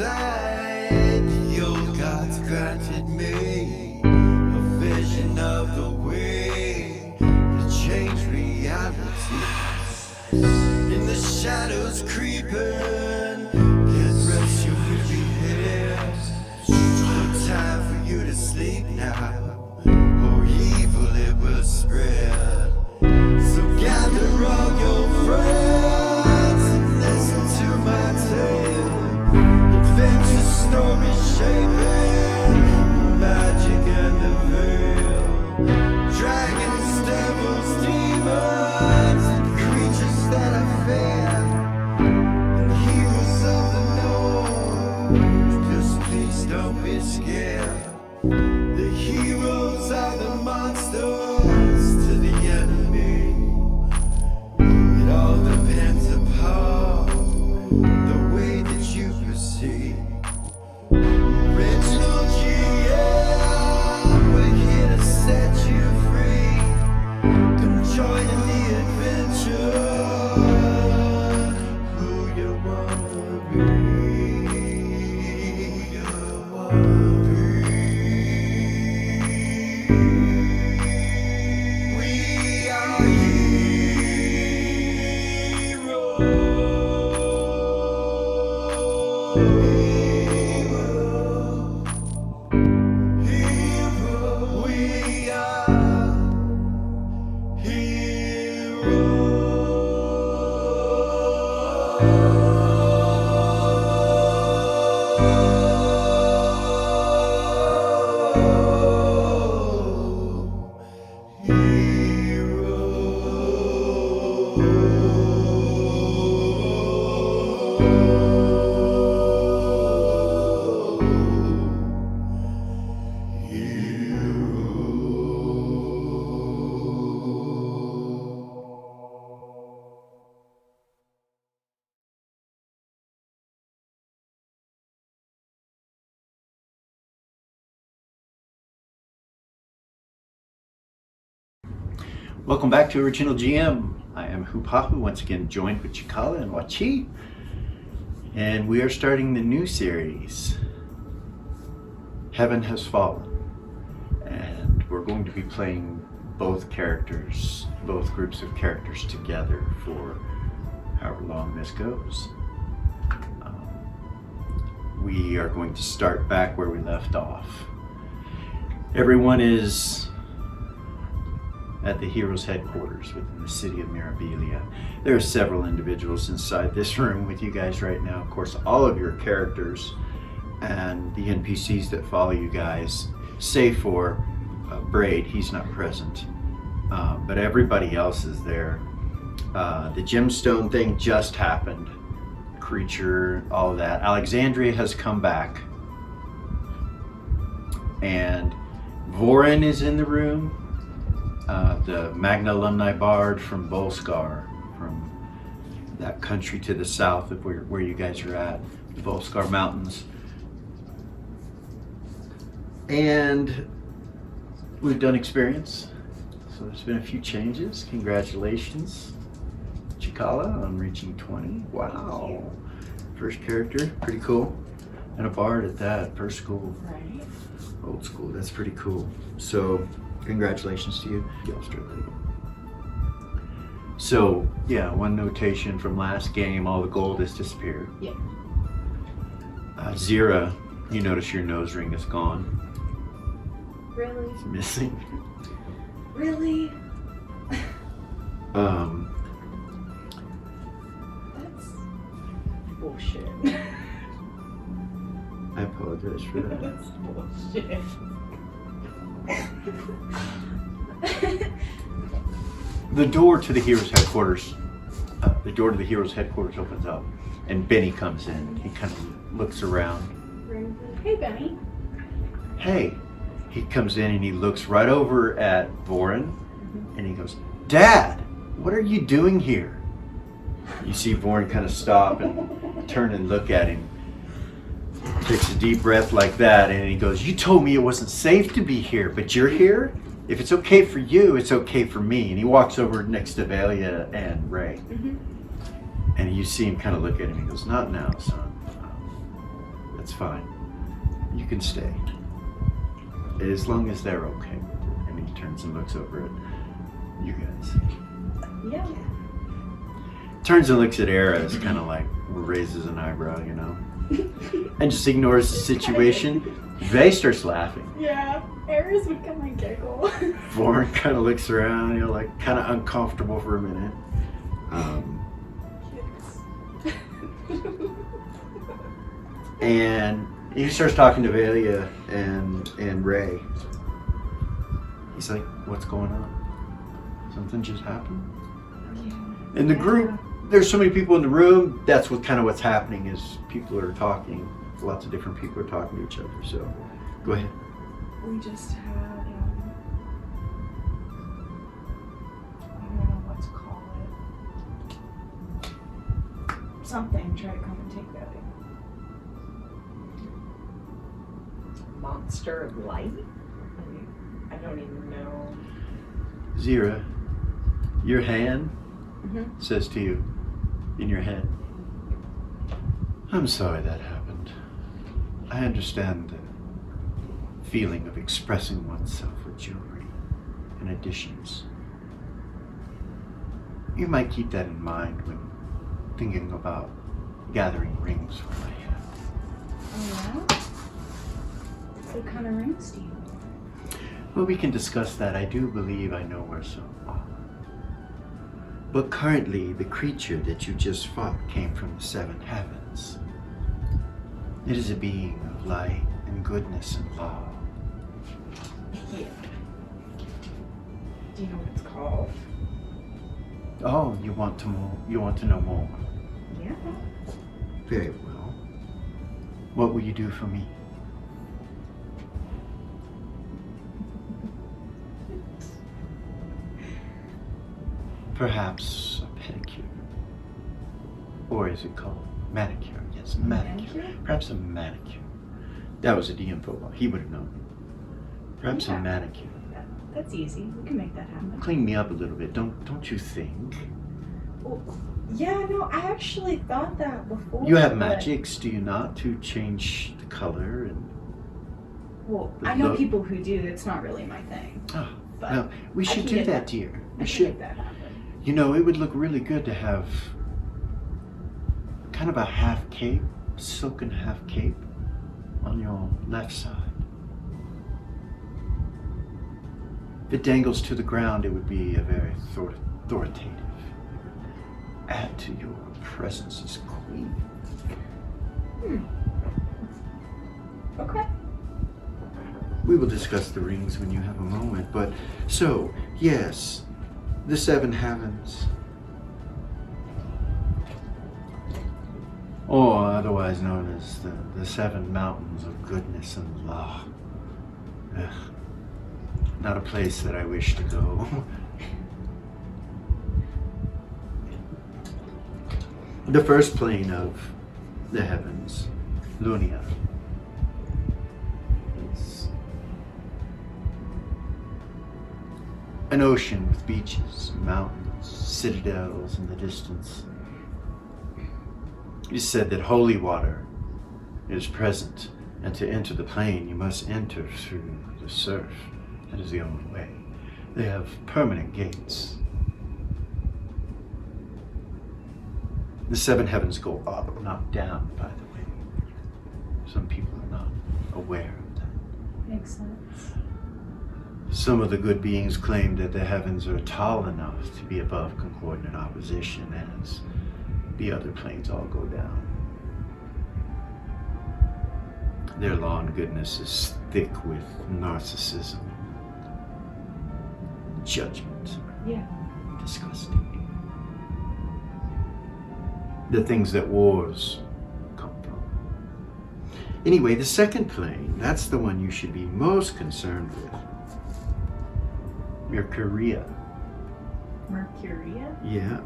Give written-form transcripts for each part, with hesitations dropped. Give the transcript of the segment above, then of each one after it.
inside. The old gods granted me a vision of the way to change reality. In the shadows creeping, can't rest your weary head. No time for you to sleep now, or evil it will spread. So gather all your friends and listen to my tale. Adventure story shaping the magic and the veil. Dragons, devils, demons, and creatures that I fear, and heroes of the north. Just please don't be scared. The heroes are the monsters to the enemy. It all depends upon the way that you perceive. Original GM, we're here to set you free. Come join in the adventure. Who you wanna be? Who you wanna be? We are we are Welcome back to Original GM. I am Hoopahu, once again joined with Chikala and Wachi. And we are starting the new series, Heaven Has Fallen. And we're going to be playing both characters, both groups of characters together for however long this goes. We are going to start back where we left off. Everyone is at the hero's headquarters within the city of Mirabilia. There are several individuals inside this room with you guys right now. Of course, all of your characters and the NPCs that follow you guys, save for Braid, he's not present. But everybody else is there. The gemstone thing just happened. Creature, all of that. Alexandria has come back. And Vorin is in the room. The Magna Alumni Bard from Volscar, from that country to the south of where you guys are at, the Volscar Mountains. And we've done experience, so there's been a few changes. Congratulations, Chikala, on reaching 20. Wow. First character, pretty cool. And a bard at that, first school. Right. Old school, that's pretty cool. So, congratulations to you. So, yeah, one notation from last game, all the gold has disappeared. Yeah. Zira, you notice your nose ring is gone. Really? It's missing. Really? That's That's bullshit. I apologize for that. That's bullshit. The door to the hero's headquarters, opens up, and Benny comes in. He kind of looks around. Hey, Benny. Hey, he comes in and he looks right over at Vorin, and he goes, "Dad, what are you doing here?" You see Vorin kind of stop and turn and look at him. Takes a deep breath like that, and he goes, "You told me it wasn't safe to be here, but you're here? If it's okay for you, it's okay for me." And he walks over next to Valia and Ray. And you see him kind of look at him. He goes, "Not now, son. That's fine. You can stay. As long as they're okay. And he turns and looks over at you guys. Yeah. Turns and looks at Era, kind of like raises an eyebrow, you know, and just ignores the situation. Vay starts laughing. Yeah. Aries would come and giggle. Vorn kind of looks around, you know, like kind of uncomfortable for a minute. And he starts talking to Valia and Ray. He's like, "What's going on? Something just happened?" Yeah. In the group, there's so many people in the room. That's what's happening is people are talking. Lots of different people are talking to each other. So, go ahead. We just had, I don't know what to call it. Something try to come and take that. Monster of light? I don't even know. Zira, your hand Mm-hmm. says to you in your head, "I'm sorry that happened. I understand the feeling of expressing oneself with jewelry and additions. You might keep that in mind when thinking about gathering rings for my hand." Oh yeah? What kind of rings do you want? Well, we can discuss that. I do believe I know where some are. But currently, the creature that you just fought came from the seven heavens. It is a being of light and goodness and law. Yeah. Do you know what it's called? Oh, you want to know more? Yeah. Very well. What will you do for me? Perhaps a pedicure. Or is it called manicure? Yes, manicure. Manicure? Perhaps a manicure. That was a DM football. He would have known. Perhaps Yeah. a manicure. That's easy. We can make that happen. Clean me up a little bit, don't you think? Well, yeah, no, I actually thought that before. You have but- magics, do you not, to change the color and Well, the I know look? people who do. It's not really my thing. oh, But well, we I should can do get that, dear. I We can should. make that happen. You know, it would look really good to have kind of a half cape, silken half cape on your left side. If it dangles to the ground, it would be a very authoritative. Add to your presence as queen. Okay. We will discuss the rings when you have a moment, but so, yes, the seven heavens. Or otherwise known as the seven mountains of goodness and law. Ugh. Not a place that I wish to go. The first plane of the heavens, Lunia, is an ocean with beaches, mountains, citadels in the distance. It is said that holy water is present, and to enter the plane you must enter through the surf. That is the only way. They have permanent gates. The seven heavens go up, not down, by the way. Some people are not aware of that. Makes sense. Some of the good beings claim that the heavens are tall enough to be above concordant opposition as the other planes all go down. Their law and goodness is thick with narcissism, judgment, Yeah. disgusting. The things that wars come from. Anyway, the second plane, that's the one you should be most concerned with. Mercuria. Mercuria? Yeah.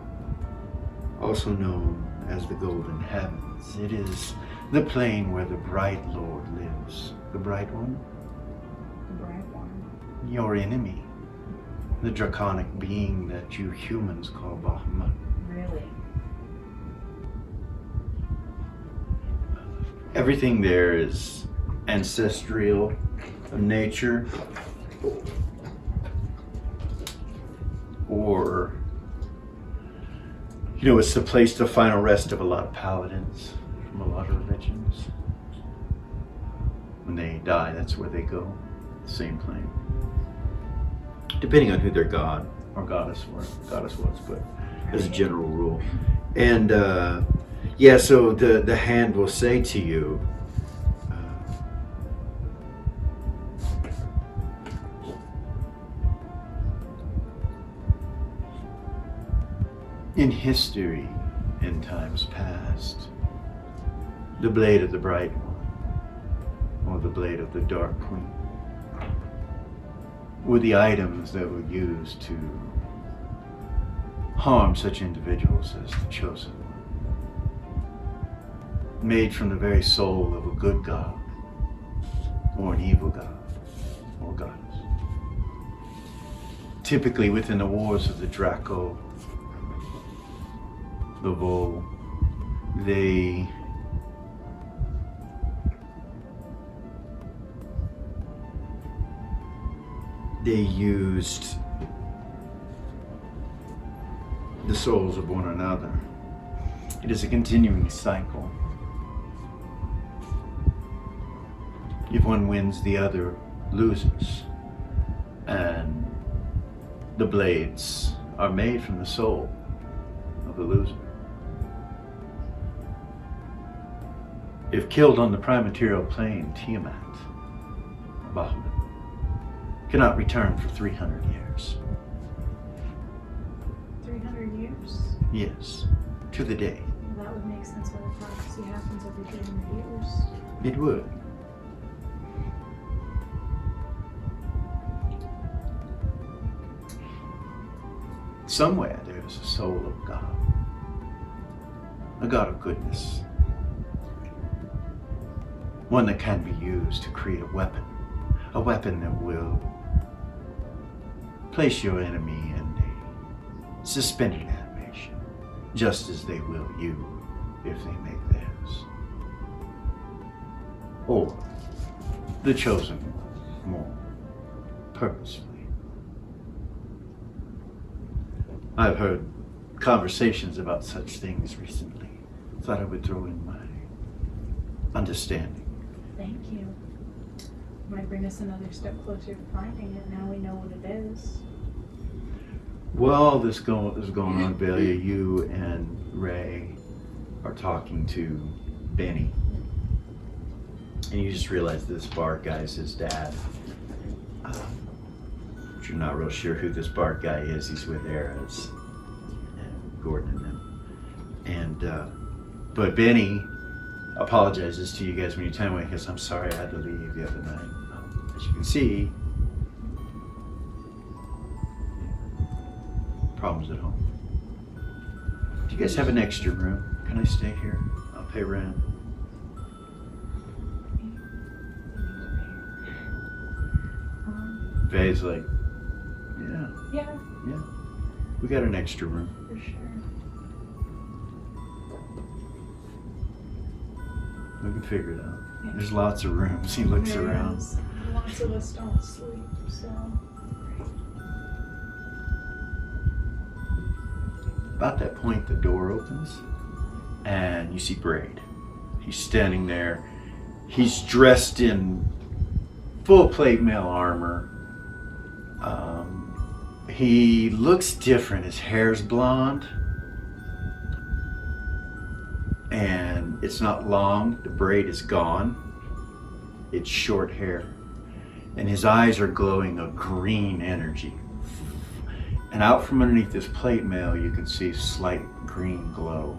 Also known as the Golden Heavens. It is the plane where the Bright Lord lives. The Bright One? The bright one. Your enemy. The draconic being that you humans call Bahamut. Really? Everything there is ancestral of nature, or it's the place, the final rest of a lot of paladins from a lot of religions. When they die, that's where they go, the same plane. Depending on who their god or goddess was, but as a general rule. And so the hand will say to you, in history, in times past, the blade of the bright one, or the blade of the dark queen, were the items that were used to harm such individuals as the chosen one, made from the very soul of a good god, or an evil god, or goddess. Typically within the wars of the Draco, the Vol, they used the souls of one another. It is a continuing cycle. If one wins, the other loses. And the blades are made from the soul of the loser. If killed on the prime material plane, Tiamat, Bahamut, cannot return for 300 years. 300 years? Yes, to the day. Well, that would make sense why the prophecy happens every 300 years. It would. Somewhere there is a soul of God, a God of goodness, one that can be used to create a weapon that will place your enemy in a suspended animation, just as they will you if they make theirs. Or the chosen one, more purposefully. I've heard conversations about such things recently. Thought I would throw in my understanding. Thank you. Might bring us another step closer to finding it. Now we know what it is. While this is going on, Velia, you and Ray are talking to Benny. And you just realize this Bart guy's his dad. But you're not real sure who this Bart guy is. He's with Eras and Gordon and them. And but Benny apologizes to you guys when you tell him, because I'm sorry I had to leave the other night. As you can see, problems at home. Do you guys have an extra room? Can I stay here? I'll pay rent. Faye's like, Yeah, yeah, we got an extra room. for sure. We can figure it out. Yeah. There's lots of rooms. He looks There around. is. Lots of us don't sleep, so. About that point, the door opens and you see Braid. He's standing there. He's dressed in full plate mail armor. He looks different. His hair's blonde and it's not long. The braid is gone. It's short hair. And his eyes are glowing a green energy. And out from underneath this plate mail, you can see slight green glow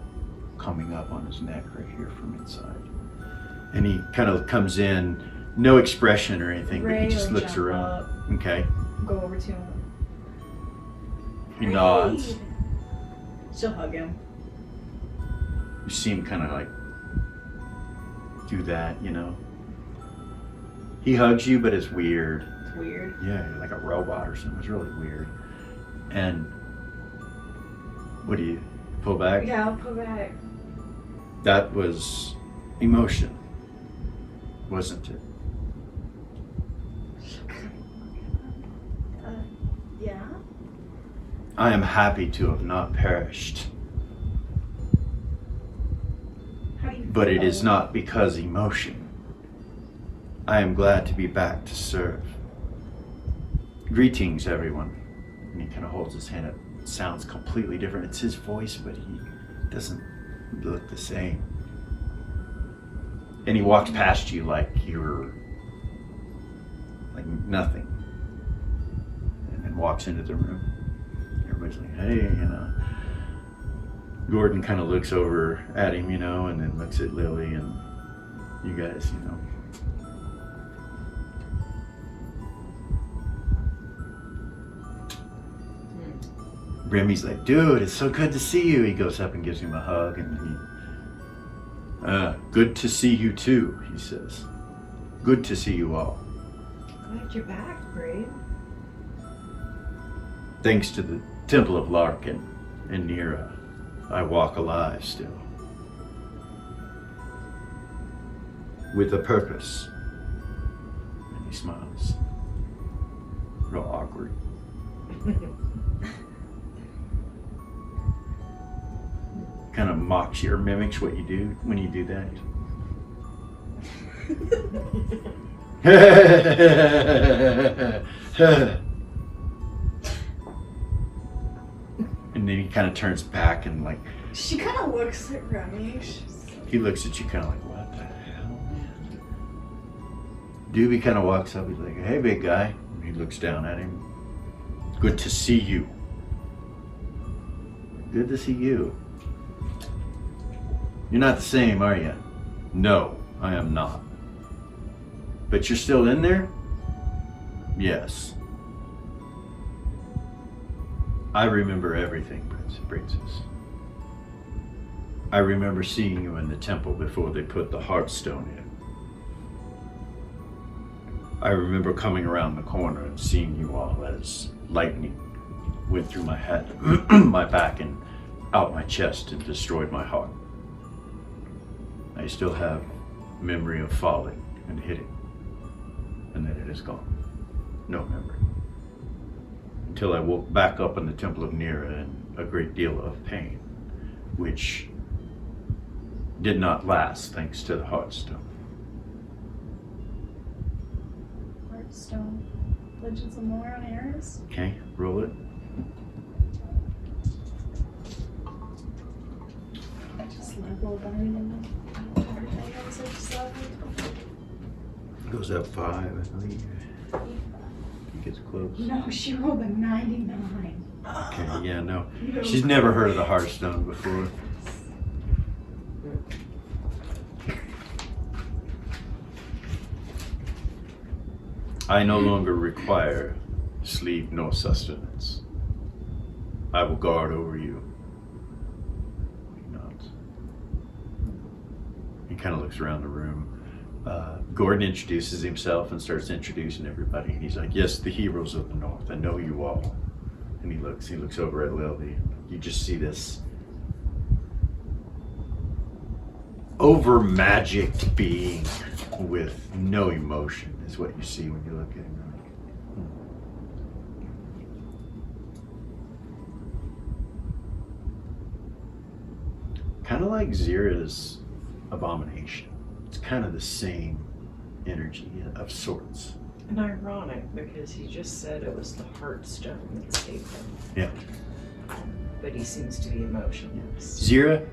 coming up on his neck right here from inside. And he kind of comes in, no expression or anything, but he Ray just will looks jump around. up, Okay. go over to him. He nods. She'll hug him. You see him kind of like do that, you know. He hugs you, but it's weird. It's weird. Yeah, you're like a robot or something. It's really weird. And what do you pull back? Yeah, I'll pull back. That was emotion. wasn't it? Yeah? I am happy to have not perished, How do you but it feel? is not because emotion. I am glad to be back to serve. Greetings, everyone. And he kind of holds his hand up. It sounds completely different. It's his voice, but he doesn't look the same. And he walks past you like you're like nothing. And then walks into the room. Everybody's like, hey, you know. Gordon kind of looks over at him, you know, and then looks at Lily and you guys, you know. Remy's like, dude, it's so good to see you. He goes up and gives him a hug and good to see you too, he says. Good to see you all. Glad you're back, Brave. Thanks to the Temple of Larkin and Nira, I walk alive still. With a purpose. And he smiles. Real awkward. Kind of mocks you or mimics what you do when you do that. And then he kind of turns back and like She kind of looks at Remy. he looks at you kind of like, what the hell, man? Doobie kind of walks up. He's like, hey, big guy. And he looks down at him. Good to see you. Good to see you. You're not the same, are you? No, I am not. But you're still in there? Yes. I remember everything, Princess. I remember seeing you in the temple before they put the Heartstone in. I remember coming around the corner and seeing you all as lightning went through my head, my back, and out my chest and destroyed my heart. I still have memory of falling and hitting, and then it is gone. No memory. Until I woke back up in the Temple of Nira in a great deal of pain, which did not last thanks to the Heartstone. Heartstone. Legends of Lore on Eris. Okay, roll it. Just leveled on Goes up 5, I believe. He gets close. No, she rolled a 99. Okay, yeah, no. She's never heard of the Heartstone before. I no longer require sleep nor sustenance. I will guard over you. He nods. He kind of looks around the room. Gordon introduces himself and starts introducing everybody. And he's like, yes, the heroes of the North. I know you all. And he looks over at Lily. You just see this over magicked being with no emotion is what you see when you look at him. Kind of like Zira's abomination. It's kind of the same energy of sorts. And ironic because he just said it was the Heartstone that saved him. Yeah. But he seems to be emotionless. Zira,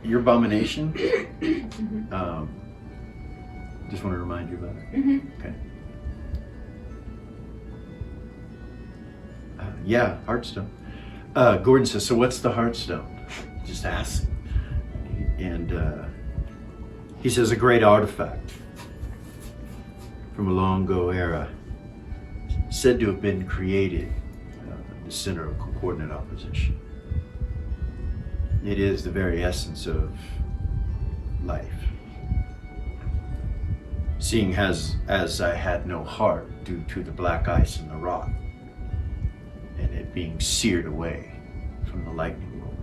your abomination, just want to remind you about it. Okay. Yeah, Heartstone. Gordon says, so what's the Heartstone? Just ask. And he says, a great artifact from a long ago era, said to have been created in the center of coordinate opposition. It is the very essence of life. Seeing as I had no heart due to the black ice and the rock, and it being seared away from the lightning bolt,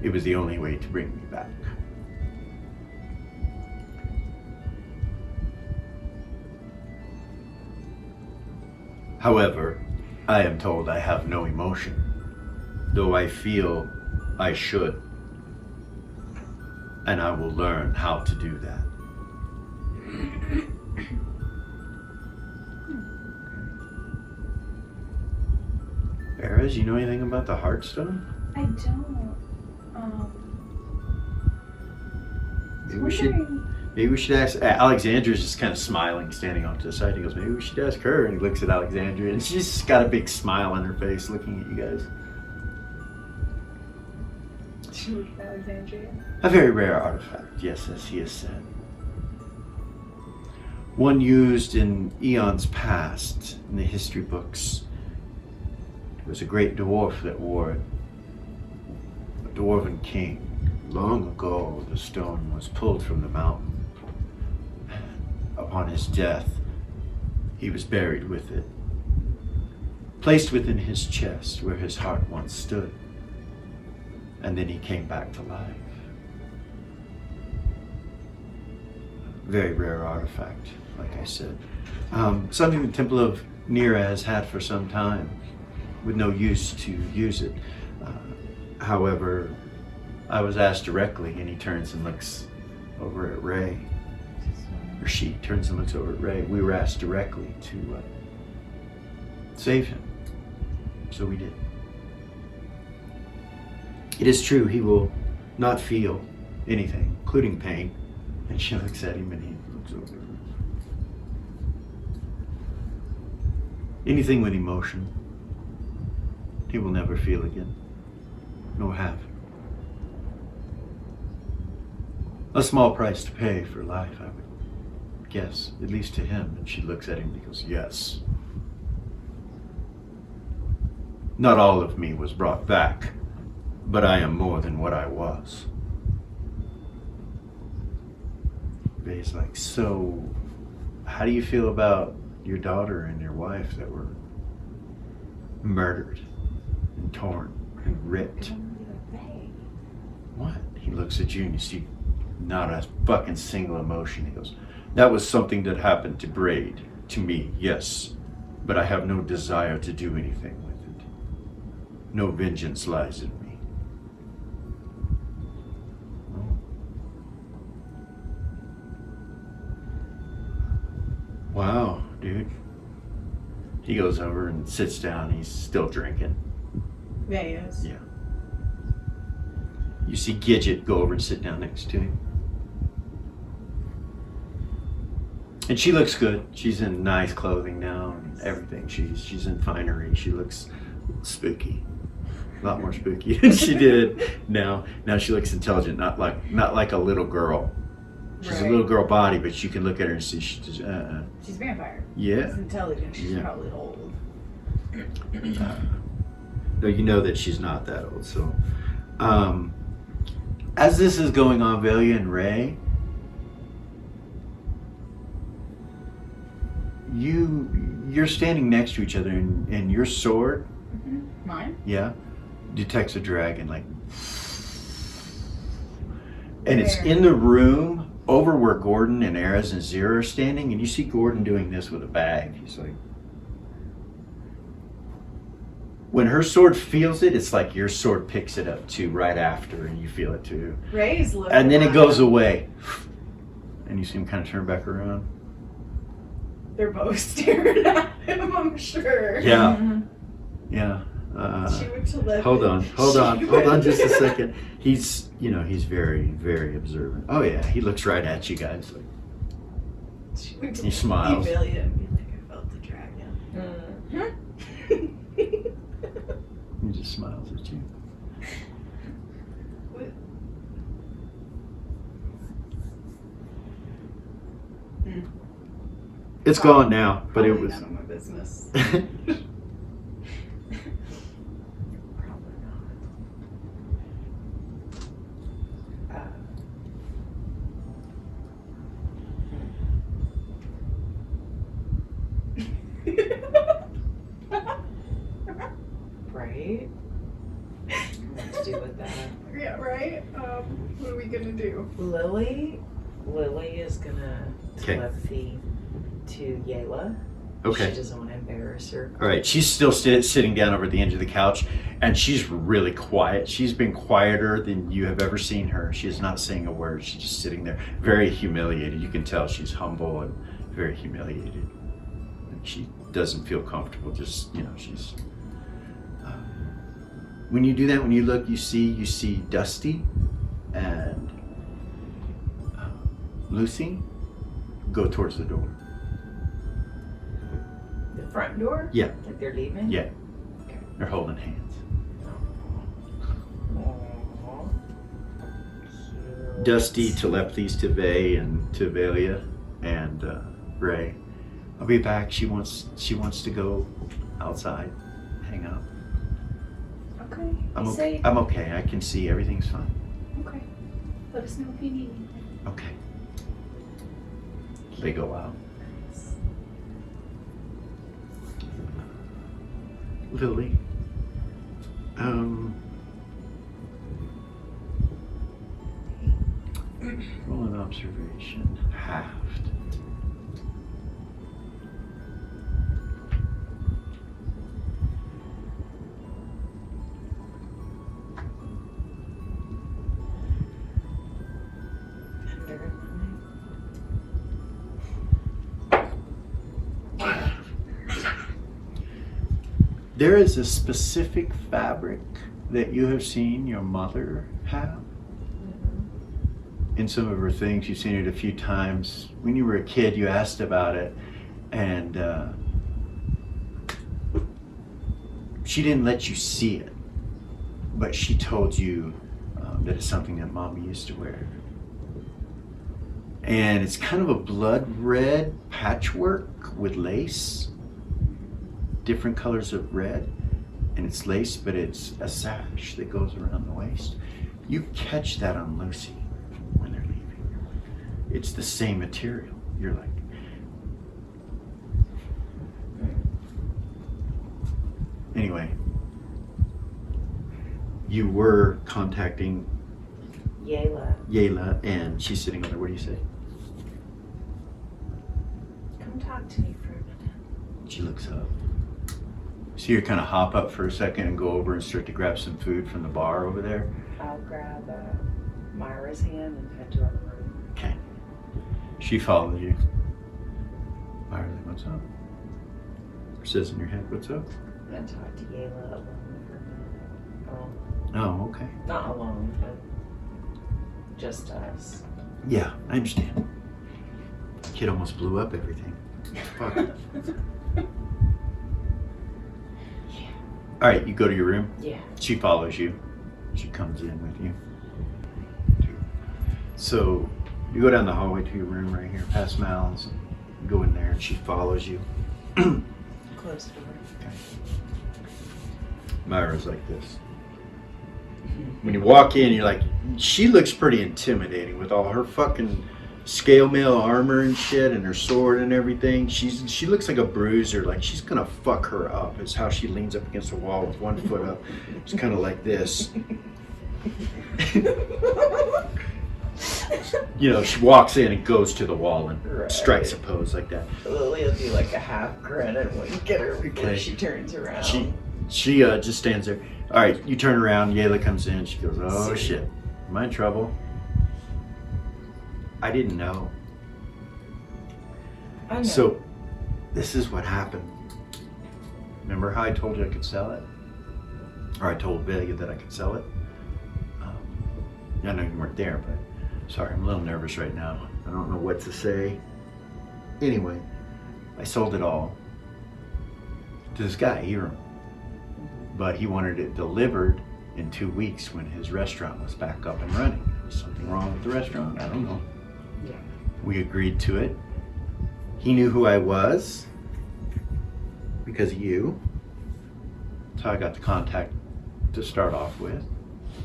it was the only way to bring me back. However, I am told I have no emotion, though I feel I should. And I will learn how to do that. Eras, you know anything about the Heartstone? I don't. Maybe we should ask. Alexandra's just kind of smiling, standing off to the side. He goes, maybe we should ask her. And he looks at Alexandria, and she's just got a big smile on her face, looking at you guys. She looked at Alexandria. A very rare artifact, yes, as he has said. One used in eons past in the history books. It was a great dwarf that wore it. A dwarven king. Long ago, the stone was pulled from the mountain. Upon his death, he was buried with it, placed within his chest where his heart once stood, and then he came back to life. Very rare artifact, like I said. Something the Temple of Nira has had for some time, with no use to use it. However, I was asked directly, and he turns and looks over at Ray. Or she turns and looks over at Ray. We were asked directly to save him. So we did. It is true, he will not feel anything, including pain. And she looks at him and he looks over. Anything with emotion, he will never feel again, nor have. A small price to pay for life, I would guess, at least to him. And she looks at him and he goes, yes. Not all of me was brought back, but I am more than what I was. Ray's like, so how do you feel about your daughter and your wife that were murdered and torn and ripped? What? He looks at you and you see not a fucking single emotion. He goes, that was something that happened to Braid, to me, yes, but I have no desire to do anything with it. No vengeance lies in me. Oh. Wow, dude. He goes over and sits down. He's still drinking. Yeah, he is. Yeah. You see Gidget go over and sit down next to him. And she looks good. She's in nice clothing now and everything. She's in finery. She looks spooky. A lot more spooky than she did now. Now she looks intelligent, not like a little girl. She's a little girl body, but you can look at her and see she's just, She's a vampire. Yeah. She's intelligent. She's Yeah. probably old. No, you know that she's not that old. So, as this is going on, Velia and Ray, you're standing next to each other, and your sword, Mine? yeah, detects a dragon, like, and it's Where? in the room over where Gordon and Ares and Zira are standing, and you see Gordon doing this with a bag. He's like, when her sword feels it, it's like your sword picks it up too right after, and you feel it too. Ray's looking. And then it goes away, and you see him kind of turn back around. They're both staring at him, I'm sure. Yeah, yeah. She went to let Hold on went- just a second. He's very, very observant. Oh yeah, he looks right at you guys. Like, She went to He smiles. email you and be like, I felt the dragon. he just smiles at you. What? It's gone now, but it Probably was. none of my business. Probably not. Right? What to do with that? Yeah, right? What are we gonna do? Lily is gonna Okay. telepathy to Yayla Okay. She doesn't want to embarrass her. All right, she's still sitting down over the edge of the couch, and she's really quiet. She's been quieter than you have ever seen her. She is not saying a word. She's just sitting there, very humiliated. You can tell she's humble and very humiliated. And she doesn't feel comfortable. Just, you know, she's. When you do that, when you look, you see Dusty and Lucy go towards the door. The front door? Yeah. Like they're leaving? Yeah. Okay. They're holding hands. Aww. Cute. Dusty telepathies to Vay and to Velia and Ray. I'll be back. She wants to go outside, hang out. Okay. I'm Be okay. safe. I'm okay. I can see everything's fine. Okay. Let us know if you need anything. Okay. They go out. Lily. Roll an observation. Halved. There is a specific fabric that you have seen your mother have. In some of her things, you've seen it a few times. When you were a kid, you asked about it, and she didn't let you see it, but she told you that it's something that Mama used to wear. And it's kind of a blood red patchwork with lace, different colors of red, and it's lace, but it's a sash that goes around the waist. You catch that on Lucy when they're leaving. It's the same material. You're like, anyway, you were contacting Yayla, and she's sitting over there. What do you say? Come talk to me for a minute. She looks up. So you kind of hop up for a second and go over and start to grab some food from the bar over there. I'll grab Myra's hand and head to our room. Okay. She follows you. Myra's like, what's up? Or says in your head, what's up? I'm going to talk to Yayla alone for a minute. Oh, okay. Not alone, but just us. Yeah, I understand. Kid almost blew up everything. Fuck. All right, you go to your room. Yeah. She follows you. She comes in with you. So you go down the hallway to your room right here, past Mal's. You go in there, and she follows you. Close the door. Okay. Myra's like this. When you walk in, you're like, she looks pretty intimidating with all her fucking scale mail armor and shit and her sword and everything. She looks like a bruiser, like she's gonna fuck her up. It's how she leans up against the wall with one foot up. It's kind of like this. You know, she walks in and goes to the wall and strikes a pose like that. Lily will do like a half grin and wink at her before Okay. she turns around. She just stands there. All right, you turn around. Yayla comes in. She goes, "Oh shit, am I in trouble?" I didn't know. I know. So, this is what happened. Remember how I told you I could sell it? Or I told Velia that I could sell it? I know you weren't there, but sorry, I'm a little nervous right now. I don't know what to say. Anyway, I sold it all to this guy, Hiram. But he wanted it delivered in 2 weeks when his restaurant was back up and running. Was something wrong with the restaurant? I don't know. Yeah. We agreed to it. He knew who I was because of you. So I got the contact to start off with.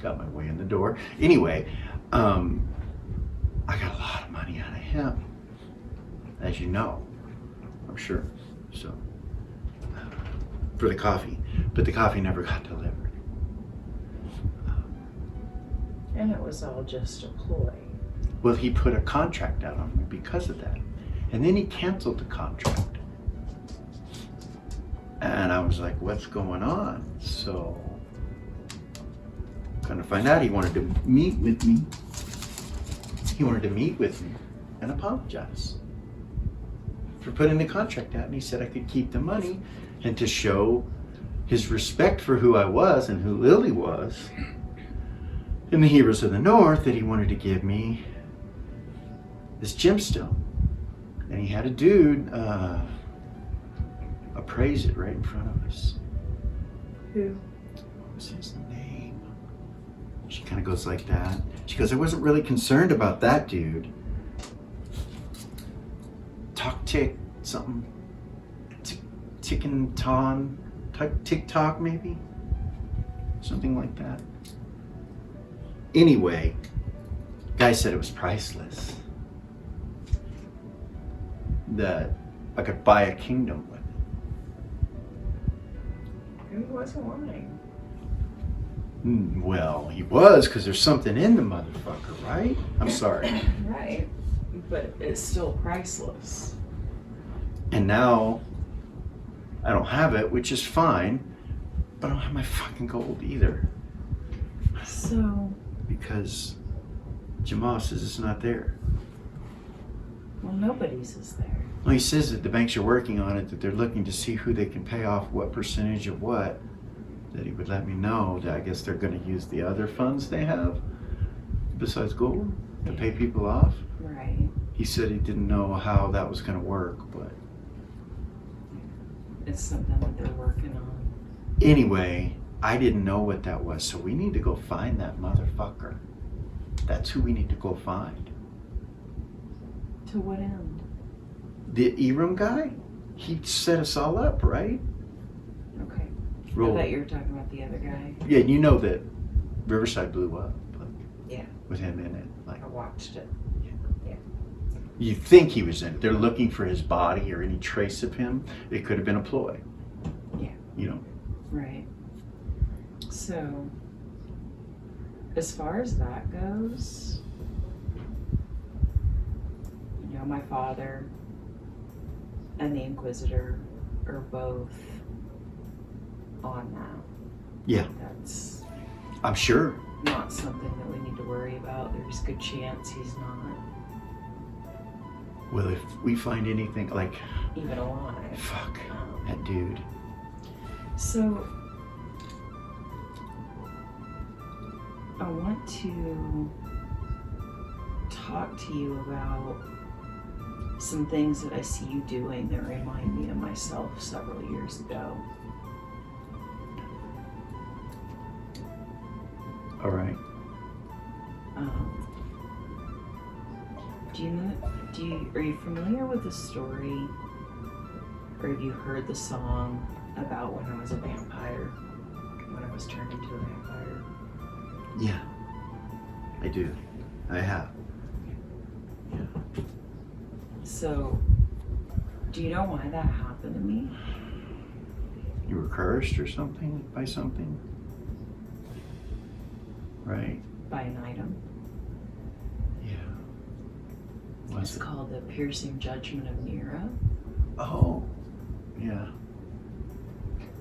Got my way in the door. Anyway, I got a lot of money out of him, as you know, I'm sure. So, for the coffee, but the coffee never got delivered. And it was all just a ploy. Well, he put a contract out on me because of that. And then he canceled the contract. And I was like, what's going on? So, kind of find out he wanted to meet with me. He wanted to meet with me and apologize for putting the contract out. And he said I could keep the money, and to show his respect for who I was and who Lily was in the Heroes of the North, that he wanted to give me this gemstone. And he had a dude appraise it right in front of us. Who? What was his name? She kind of goes like that. She goes, I wasn't really concerned about that dude. Tick something. Tickin' TikTok maybe? Something like that. Anyway, guy said it was priceless. That I could buy a kingdom with it. He wasn't lying. Well, he was, because there's something in the motherfucker, right? I'm sorry. Right. But it's still priceless. And now I don't have it, which is fine, but I don't have my fucking gold either. So, Because Jamal says it's not there. well, nobody's is there. Well, he says that the banks are working on it, that they're looking to see who they can pay off what percentage of what, that he would let me know that I guess they're going to use the other funds they have besides gold to pay people off. Right. He said he didn't know how that was going to work, but It's something that they're working on. anyway, I didn't know what that was, so we need to go find that motherfucker. That's who we need to go find. To what end? The Eram guy? He set us all up, right? Okay. Roll. I thought you were talking about the other guy. Yeah, you know that Riverside blew up. Like, Yeah. with him in it. Like, I watched it. you think he was in it. They're looking for his body or any trace of him. It could have been a ploy. Yeah. You know. Right. So, as far as that goes, you know, my father and the Inquisitor are both on that. Yeah, That's I'm sure. not something that we need to worry about. There's a good chance he's not Well, if we find anything like, even alive. fuck, that dude. So, I want to talk to you about some things that I see you doing that remind me of myself several years ago. All right. Are you familiar with the story, or have you heard the song about when I was a vampire, when I was turned into a vampire? Yeah, I do. I have. Yeah. So, do you know why that happened to me? You were cursed or something by something? Right? By an item. Yeah. Was It's it? called the Piercing Judgment of Nero. Oh, yeah.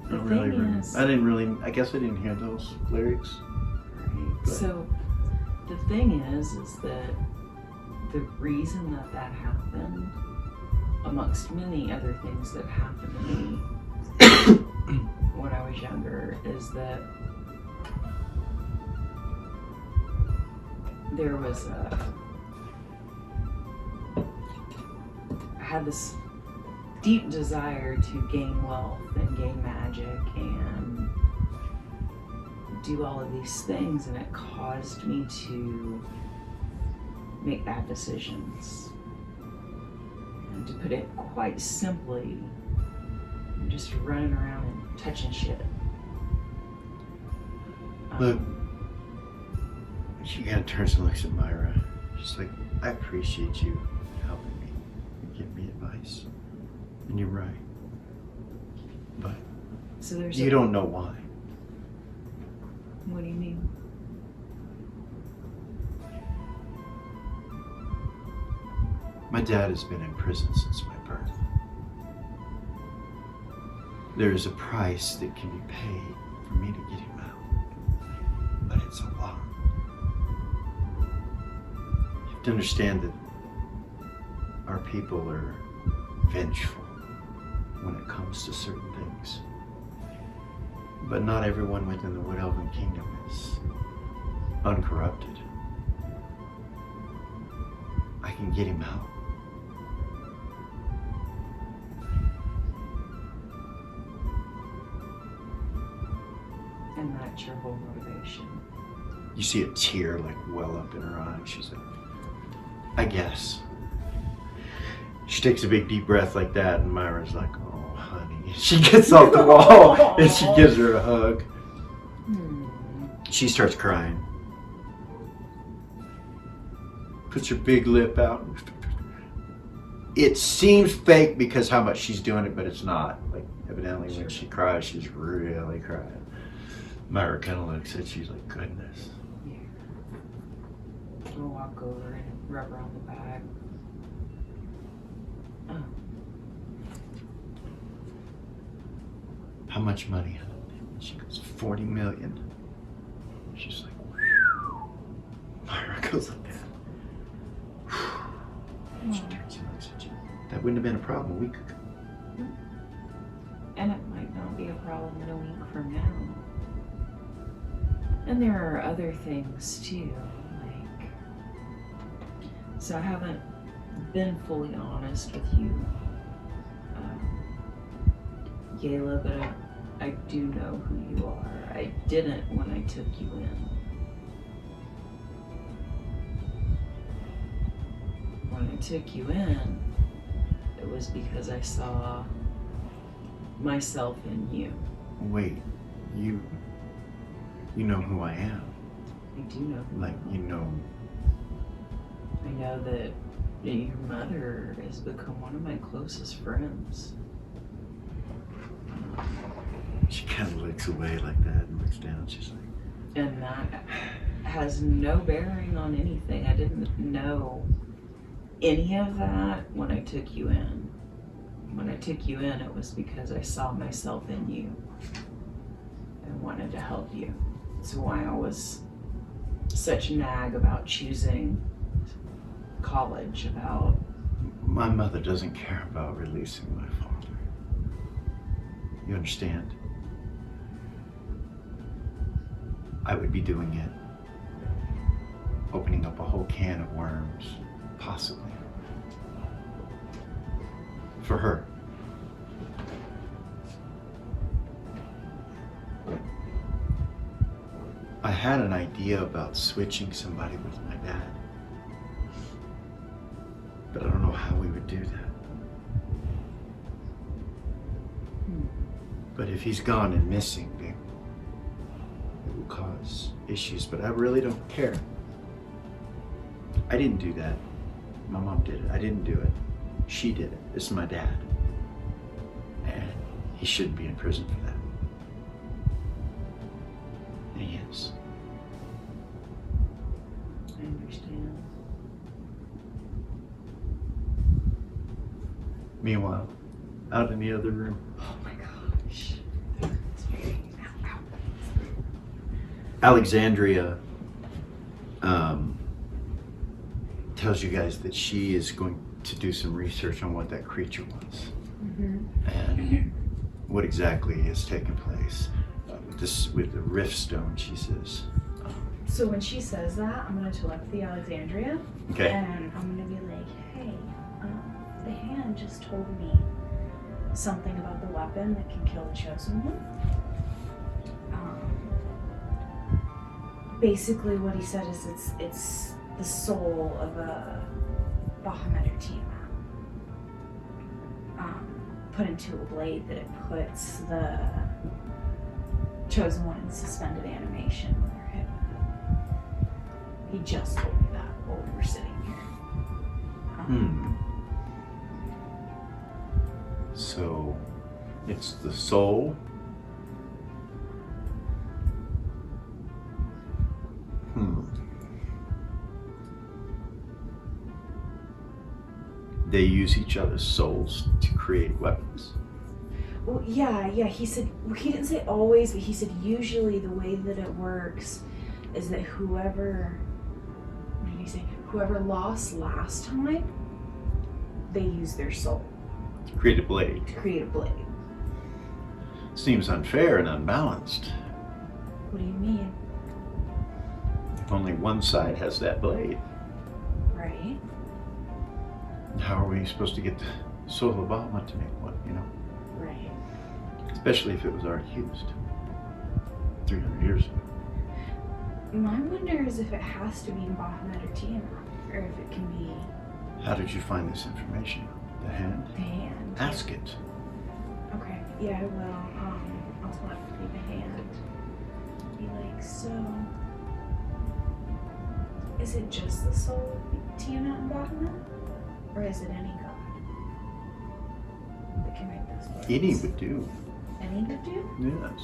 The I don't really thing remember. is- I guess I didn't hear those lyrics. Right. But- So the thing is that the reason that that happened, amongst many other things that happened to me when I was younger, is that there was I had this deep desire to gain wealth and gain magic and do all of these things, and it caused me to make bad decisions. And to put it quite simply, I'm just running around and touching shit. Look, she kind of turns and looks at Myra. She's like, I appreciate you helping me and giving me advice. And you're right. But So there's you don't know why. What do you mean? My dad has been in prison since my birth. There is a price that can be paid for me to get him out, but it's a lot. You have to understand that our people are vengeful when it comes to certain things. But not everyone within the Wood Elven Kingdom is uncorrupted. I can get him out. And that's your whole motivation. You see a tear like well up in her eye. She's like, I guess. She takes a big deep breath like that, and Myra's like, oh, honey. She gets off the wall and she gives her a hug. She starts crying. Puts her big lip out. It seems fake because how much she's doing it, but it's not. Like, evidently when she cries, she's really crying. Myra kind of looks at, she's like, goodness. Yeah. We'll walk over and rub her on the back. Oh. How much money? And she goes, 40 million. She's like, whew. Myra goes like that. She turns and looks at you. That wouldn't have been a problem a week ago. And it might not be a problem in a week from now. And there are other things too, like, so I haven't been fully honest with you, Yayla, but I do know who you are. I didn't when I took you in. When I took you in, it was because I saw myself in you. Wait, you know who I am. I do know who Like, you know. I know that your mother has become one of my closest friends. She kind of looks away like that and looks down. She's like, And that has no bearing on anything. I didn't know any of that when I took you in. When I took you in, it was because I saw myself in you and wanted to help you. That's why I was such nag about choosing college, about... my mother doesn't care about releasing my father. You understand? I would be doing it, opening up a whole can of worms, possibly. For her. I had an idea about switching somebody with my dad. But I don't know how we would do that. But if he's gone and missing, it will cause issues, but I really don't care. I didn't do that. My mom did it. I didn't do it. She did it. This is my dad. And he shouldn't be in prison for that. And he is. I understand. Meanwhile, out in the other room, Oh my gosh. Alexandria tells you guys that she is going to do some research on what that creature was and what exactly has taken place with the rift stone. She says. So when she says that, I'm gonna telepathy Alexandria, Okay. and I'm gonna be like, hey, the hand just told me something about the weapon that can kill the chosen one. Basically what he said is it's the soul of a Bahamut or Tiamat, put into a blade that it puts the chosen one in suspended animation when they're hit with it. He just told me that while we were sitting here. So it's the soul. They use each other's souls to create weapons. Well, yeah. He said, he didn't say always, but he said usually the way that it works is that whoever, what did he say? Whoever lost last time, they use their soul Create a blade. to create a blade. Seems unfair and unbalanced. What do you mean? Only one side has that blade. Right? How are we supposed to get the soul of Bahamut to make one, you know? Right. Especially if it was already used 300 years ago. My wonder is if it has to be in Bahamut or Tiamat, or if it can be How did you find this information? The hand? the hand. Ask it. Okay, yeah, I will. I'll tell it to be the hand. Be like, so, is it just the soul of Tiamat and Bahamut? Or is it any god that can make those blades? Any would do. Any would do? Yes.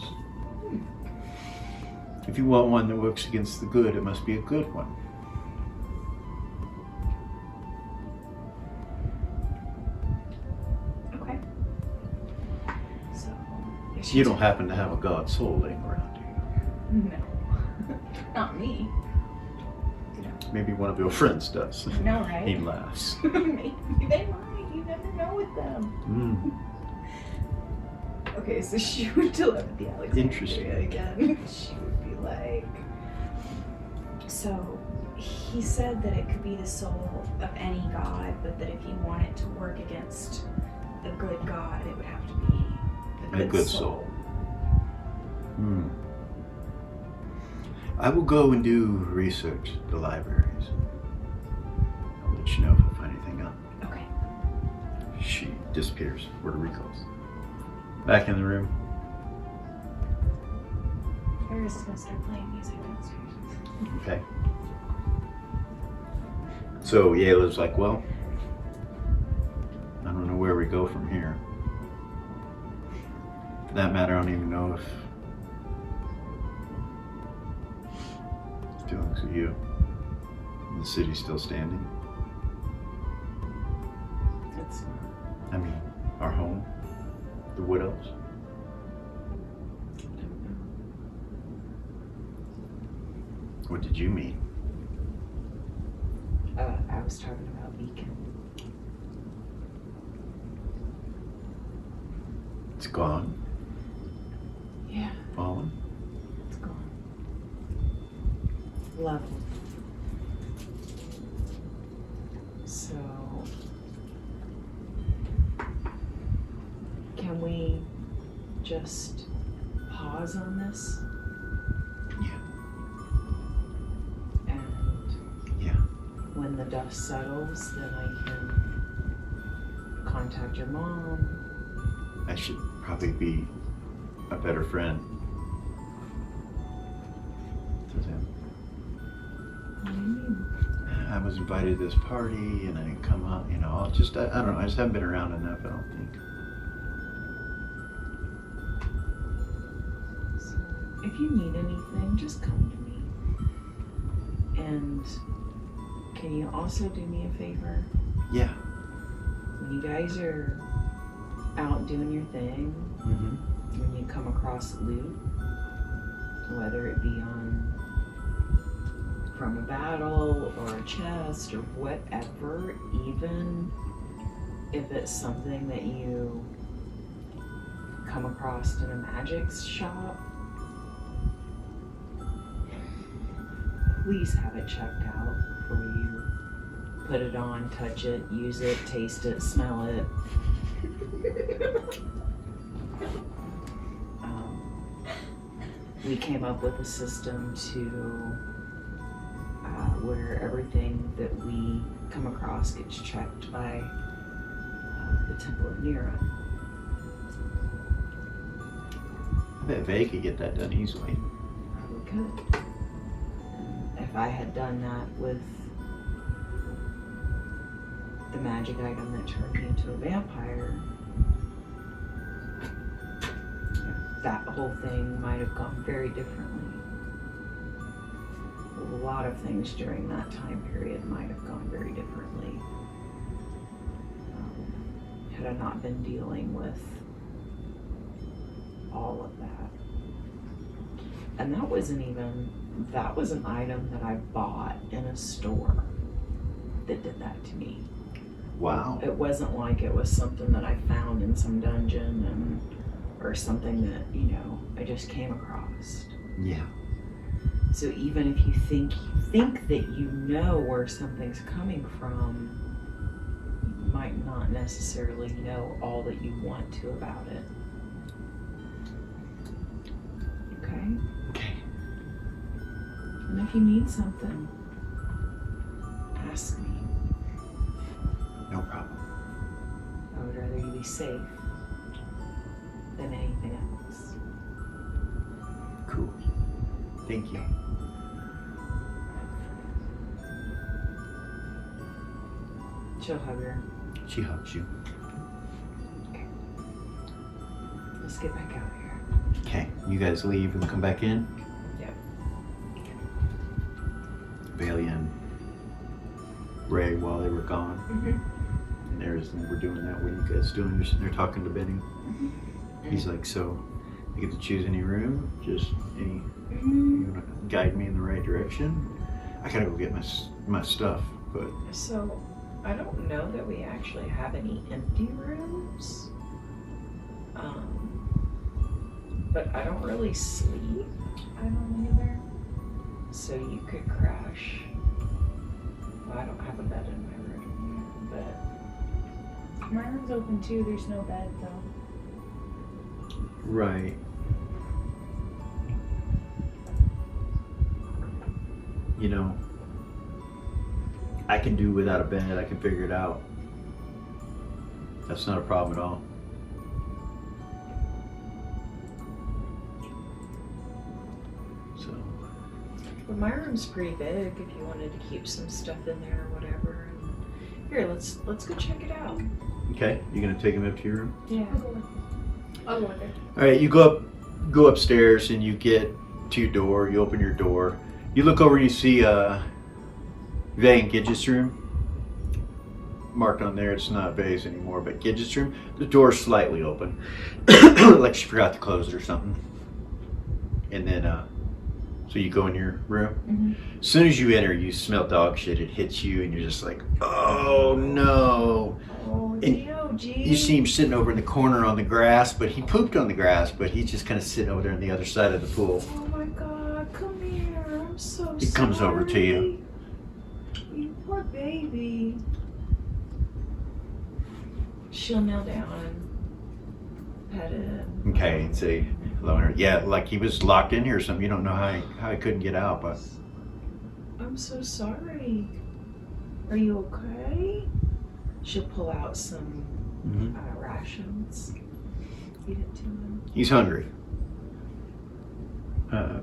If you want one that works against the good, it must be a good one. Okay. So, if You don't happen to have a god soul laying around, do you? No. Not me. Maybe one of your friends does. No, right? He laughs. Maybe they might. You never know with them. Okay, so she would telepathy Alexandria Interesting. again. She would be like, so he said that it could be the soul of any god, but that if you want it to work against a good god, it would have to be A good soul. I will go and do research at the libraries. I'll let you know if I find anything out. Okay. She disappears. Puerto Rico's. Back in the room. Ferris is gonna start playing music downstairs. Okay. So Yayla's like, well, I don't know where we go from here. For that matter, I don't even know if Twinks of you. The city's still standing. It's not. I mean, our home, the widows. I don't know. What did you mean? I was talking about Beacon. It's gone, Yeah, fallen. it's gone. Level. So, can we just pause on this? Yeah. And Yeah. when the dust settles, then I can contact your mom. I should probably be a better friend to them. What do you mean? I was invited to this party and I didn't come out, you know, I don't know, I just haven't been around enough, I don't think. So, if you need anything, just come to me. And can you also do me a favor? Yeah. When you guys are out doing your thing, Mm-hmm. when you come across loot, whether it be from a battle or a chest or whatever, even if it's something that you come across in a magic shop, please have it checked out before you put it on, touch it, use it, taste it, smell it. We came up with a system to where everything that we come across gets checked by the Temple of Nera. I bet Vay could get that done easily. Probably could. And if I had done that with the magic item that turned me into a vampire, that whole thing might have gone very differently. A lot of things during that time period might have gone very differently had I not been dealing with all of that. And that was an item that I bought in a store that did that to me. Wow. It wasn't like it was something that I found in some dungeon or something that, I just came across. Yeah. So even if you think that you know where something's coming from, you might not necessarily know all that you want to about it. Okay? Okay. And if you need something, ask me. No problem. I would rather you be safe than anything else. Cool. Thank you. She'll hug her. She hugs you. Let's get back out here. Okay. You guys leave and come back in? Yep. Bailey and Ray while they were gone. Mm-hmm. And they were doing that. What are you guys doing? You're sitting there talking to Benny. He's like, so you get to choose any room? Just any, you want to guide me in the right direction? I gotta go get my stuff, but So, I don't know that we actually have any empty rooms. But I don't really sleep, I don't either. so you could crash. Well, I don't have a bed in my room, but My room's open too. There's no bed though. right. I can do without a bed. I can figure it out. That's not a problem at all. So, Well, my room's pretty big if you wanted to keep some stuff in there or whatever. And here, let's go check it out. okay, you gonna take him up to your room? Yeah. I'll go with it. All right, you go upstairs and you get to your door. You open your door. You look over and you see Vay and Gidget's room. Marked on there, it's not Vay's anymore, but Gidget's room. The door's slightly open, like she forgot to close it or something. And then, so you go in your room. Mm-hmm. As soon as you enter, you smell dog shit. It hits you, and you're just like, oh no. Oh, And gee. you see him sitting over in the corner on the grass, but he pooped on the grass, but he's just kind of sitting over there on the other side of the pool. Oh my God, come here. I'm so sorry. He comes over to you. You poor baby. She'll kneel down and pet it. Okay, and say hello. Yeah, like he was locked in here or something. You don't know how he couldn't get out, but I'm so sorry. Are you okay? She'll pull out some rations. Feed it to him. he's hungry.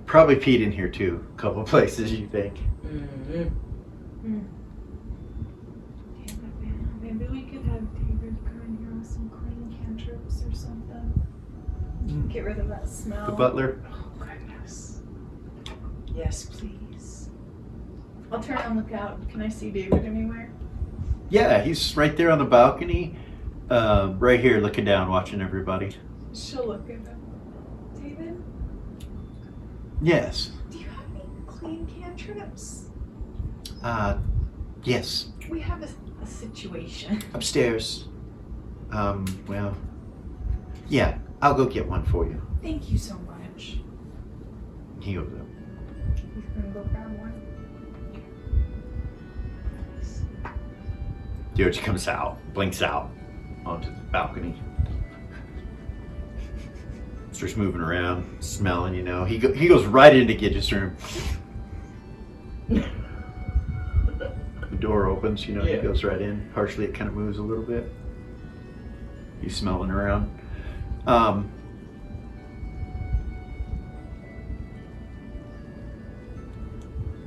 Probably peed in here too. A couple of places, you think. Mm-hmm. Maybe we could have David come in here with some clean cantrips or something. Get rid of that smell. The butler. Oh, goodness. Yes, please. I'll turn and look out. Can I see David anywhere? Yeah, he's right there on the balcony, right here looking down, watching everybody. She'll look at him. David, Yes. do you have any clean cantrips? Yes. We have a situation. Upstairs. Well, yeah, I'll go get one for you. Thank you so much. He goes up. He's gonna go grab one. George comes out, blinks out onto the balcony. Starts moving around, smelling, He goes right into Gidget's room. The door opens, he goes right in. Partially it kind of moves a little bit. He's smelling around.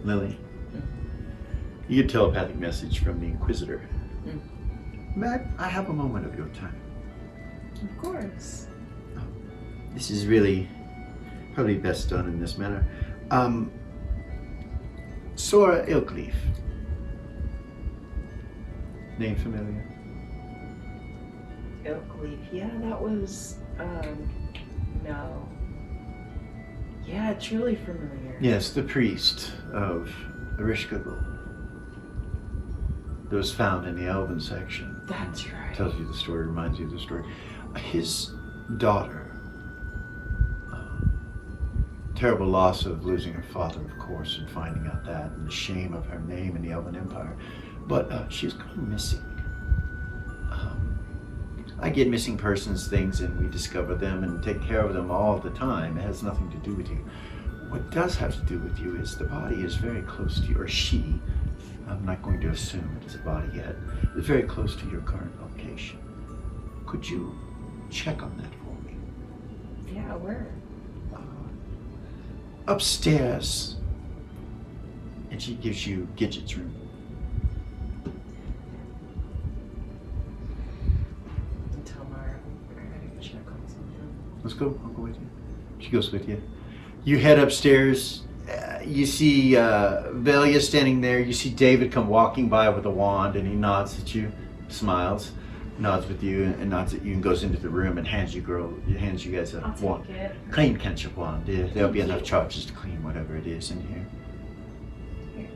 Lily, you get a telepathic message from the Inquisitor. Matt, I have a moment of your time. Of course. This is really probably best done in this manner. Sora Ilkleaf. Name familiar? Oak leaf. Yeah, that was No. Yeah, it's really familiar. Yes, the priest of Erishkagul that was found in the Elven section. That's right. Tells you the story, reminds you of the story. His daughter, terrible loss of losing her father, of course, and finding out that, and the shame of her name in the Elven Empire. But she's gone missing. I get missing persons things and we discover them and take care of them all the time. It has nothing to do with you. What does have to do with you is the body is very close to you, or she, I'm not going to assume it is a body yet, is very close to your current location. Could you check on that for me? Yeah, where? Upstairs. And she gives you Gidget's room. Tell Mara I gotta check on something. Let's go. I'll go with you. She goes with you. You head upstairs. You see Velia standing there. You see David come walking by with a wand, and he nods at you, smiles, nods with you, and nods at you, and goes into the room and hands you guys a I'll take wand. it. Clean ketchup wand. Yeah, there'll be Thank enough you. charges to clean whatever it is in here. Take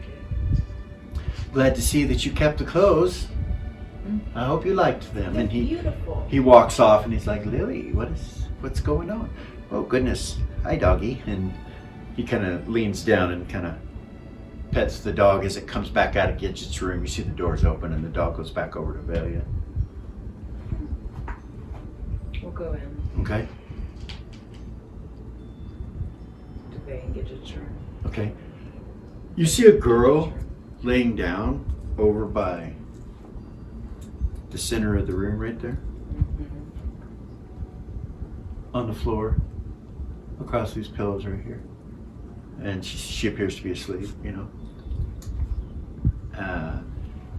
it. Glad to see that you kept the clothes. I hope you liked them. They're And beautiful. he walks off and he's like, Lily, what's going on? Oh goodness, hi doggy. And he kind of leans down and kind of pets the dog as it comes back out of Gidget's room. You see the doors open and the dog goes back over to Velia. We'll go in. Okay, To Vay and Gidget's room. okay. You see a girl laying down over by the center of the room right there on the floor across these pillows right here. And she appears to be asleep, you know.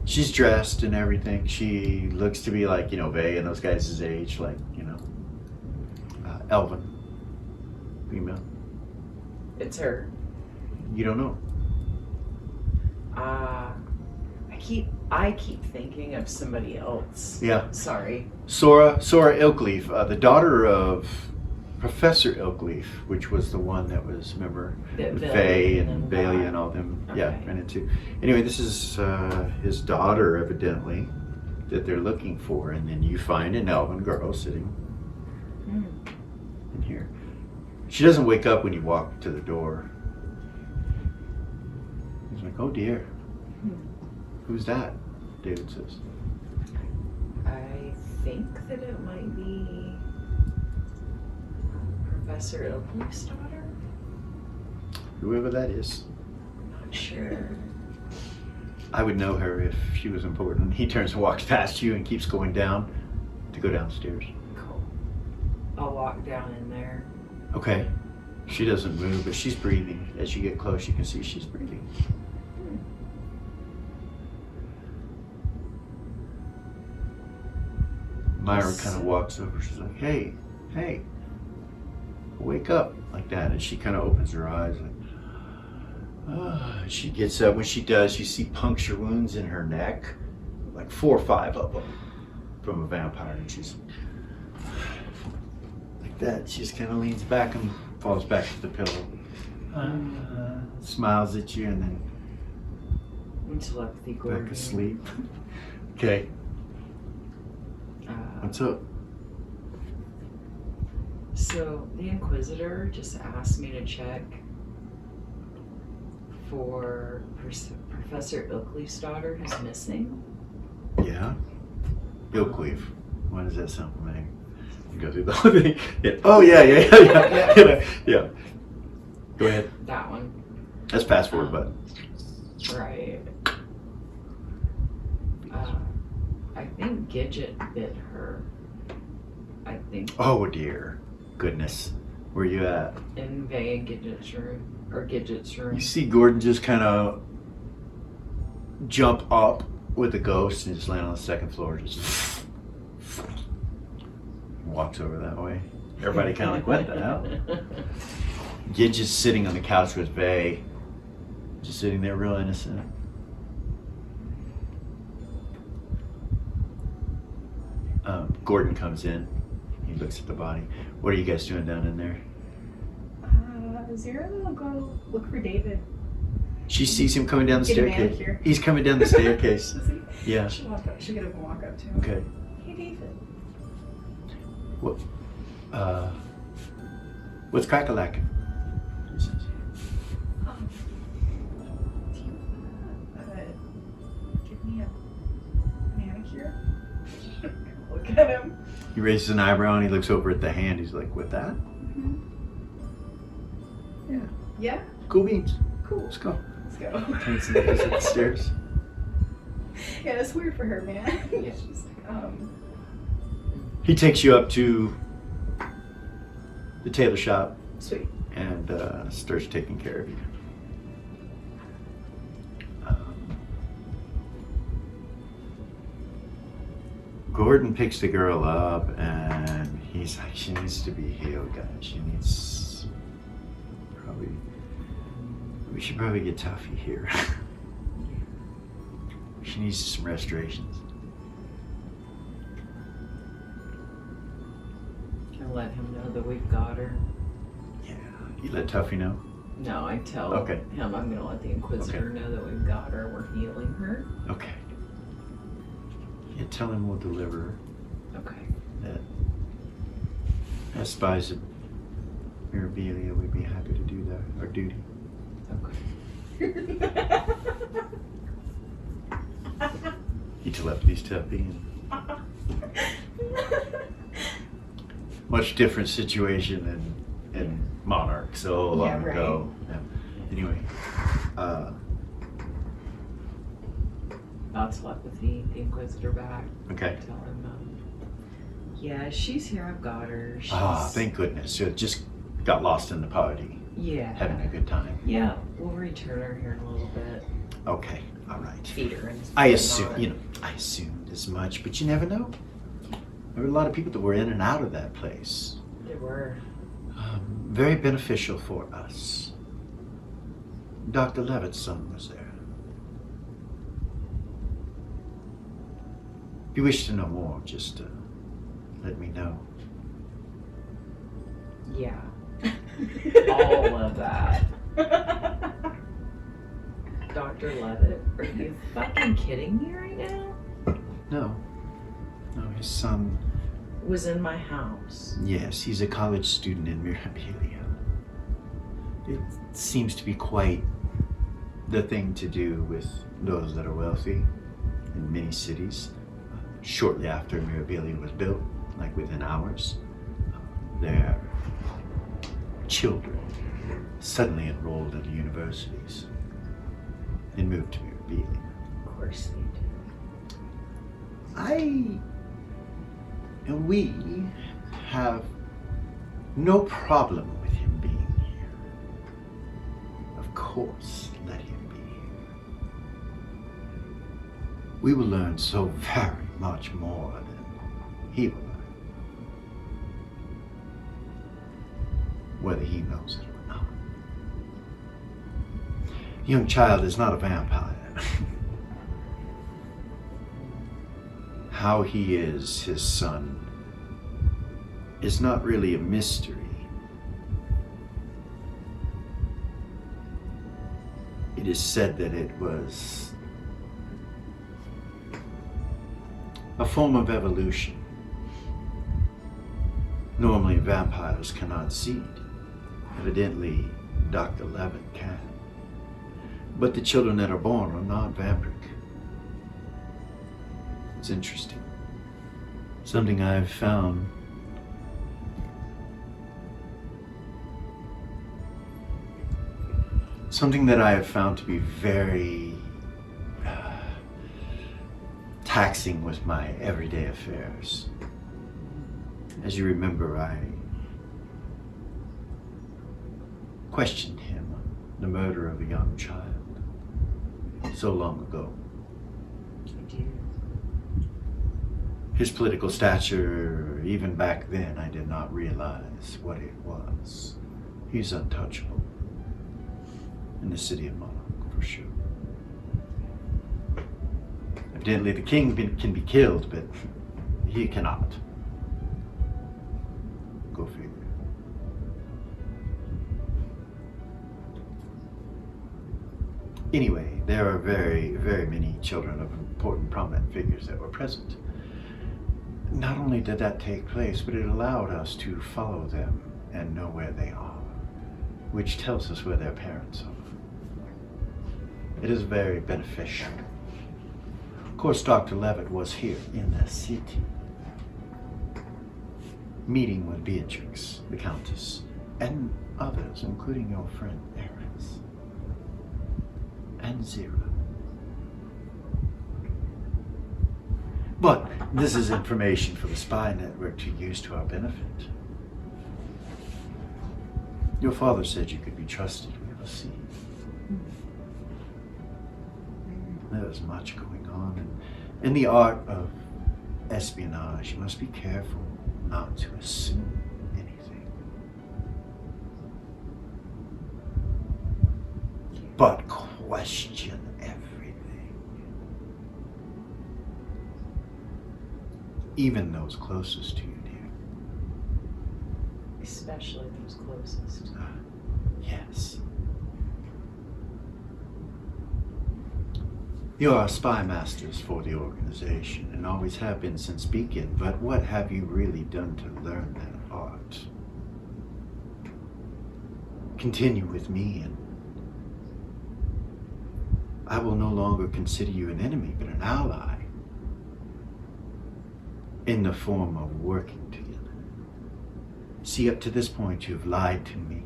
She's dressed and everything. She looks to be like, you know, Vay and those guys' age, like, you know, elven female. It's her. You don't know. I keep thinking of somebody else. Yeah. Sorry. Sora Ilkleaf, the daughter of Professor Ilkleaf, which was the one that was, remember, That with Velia Vay and and them Bailey got. and all them. Okay. Yeah, ran into. Anyway, this is his daughter, evidently, that they're looking for. And then you find an elven girl sitting in here. She doesn't wake up when you walk to the door. He's like, oh dear. Who's that? David says. I think that it might be Professor Ilkleaf's daughter. Whoever that is. Not sure. I would know her if she was important. He turns and walks past you and keeps going down to go downstairs. Cool. I'll walk down in there. Okay. She doesn't move, but she's breathing. As you get close, you can see she's breathing. Myra kind of walks over. She's like, hey, wake up, like that. And she kind of opens her eyes. Like, she gets up. When she does, you see puncture wounds in her neck, like 4 or 5 of them from a vampire. And she's like that. She just kind of leans back and falls back to the pillow. Smiles at you and then Telepathy back Gordon. asleep. Okay, what's up? So the Inquisitor just asked me to check for Professor Ilkleaf's daughter who's missing. Yeah, Ilkleaf. Why does that sound familiar? You go through the whole thing. Yeah. Oh yeah. Yeah. Go ahead. That one. That's fast forward button. Right. I think Gidget bit her. I think Oh dear, goodness. Where you at? in Vay and Gidget's room. Or Gidget's room. You see Gordon just kind of jump up with the ghost and just land on the second floor. Just walks over that way. Everybody kind of like, what the hell? Gidget's sitting on the couch with Vay, just sitting there real innocent. Gordon comes in. He looks at the body. What are you guys doing down in there? Zero will go look for David. She sees him coming down the Get a staircase. manicure. He's coming down the staircase. Does he? Yeah. She'll walk up. She'll get up and walk up to him. Okay. Hey, David. What? What's crack-a-lackin'? He says. Do you wanna give me a manicure? Look at him. He raises an eyebrow and he looks over at the hand. He's like, "With that? Yeah. Yeah. Cool beans. Cool. Let's go." Let's go. Turns and goes up the stairs. Yeah, it's weird for her, man. Yeah. She's He takes you up to the tailor shop sweet. and starts taking care of you. Gordon picks the girl up and he's like, "She needs to be healed, guys. She needs we should probably get Tuffy here. She needs some restorations." I let him know that we've got her. Yeah. You let Tuffy know? No, I tell Okay. him I'm gonna let the Inquisitor know that we've got her. We're healing her. Okay. Yeah, tell him we'll deliver her. Okay. That as spies of Mirabilia, we'd be happy to do that, our duty. Okay. He telepathies Tuffy and much different situation in Monarch so long Yeah, right. ago. Yeah. Anyway, I'll telepathy the Inquisitor back. okay. Tell him, yeah, she's here. I've got her. She's, Thank goodness. So it just got lost in the party, yeah. having a good time. Yeah, we'll return her here in a little bit. Okay, all right. Feed her. And I assume, I assumed as much, but you never know. There were a lot of people that were in and out of that place. There were. Very beneficial for us. Dr. Levitt's son was there. If you wish to know more, just let me know. Yeah. All of that. Dr. Levitt, are you fucking kidding me right now? No, his son, Was in my house. yes, he's a college student in Mirabilia. It seems to be quite the thing to do with those that are wealthy in many cities. Shortly after Mirabilia was built, like within hours, their children suddenly enrolled in universities and moved to Mirabilia. Of course they do. We have no problem with him being here. Of course, let him be here. We will learn so very much more than he will learn. Whether he knows it or not. The young child is not a vampire. How he is his son is not really a mystery. It is said that it was a form of evolution. Normally vampires cannot seed. Evidently, Dr. Levitt can. But the children that are born are not vampiric. It's interesting. Something I've found that I have found to be very taxing with my everyday affairs. As you remember, I questioned him on the murder of a young child so long ago. I do. His political stature, even back then, I did not realize what it was. He's untouchable in the city of Monarch, for sure. Evidently, the king can be killed, but he cannot. Go figure. Anyway, there are very, very many children of important, prominent figures that were present. Not only did that take place, but it allowed us to follow them and know where they are, which tells us where their parents are. It is very beneficial. Of course, Dr. Levitt was here in the city, meeting with Beatrix, the Countess, and others, including your friend Eris and Zira. But this is information for the spy network to use to our benefit. Your father said you could be trusted. We will see. There's much going on, and in the art of espionage, you must be careful not to assume anything. But question everything. Even those closest to you, dear. Especially those closest. Yes. You are spy masters for the organization and always have been since Beacon, but what have you really done to learn that art? Continue with me and I will no longer consider you an enemy, but an ally in the form of working together. See, up to this point, you have lied to me.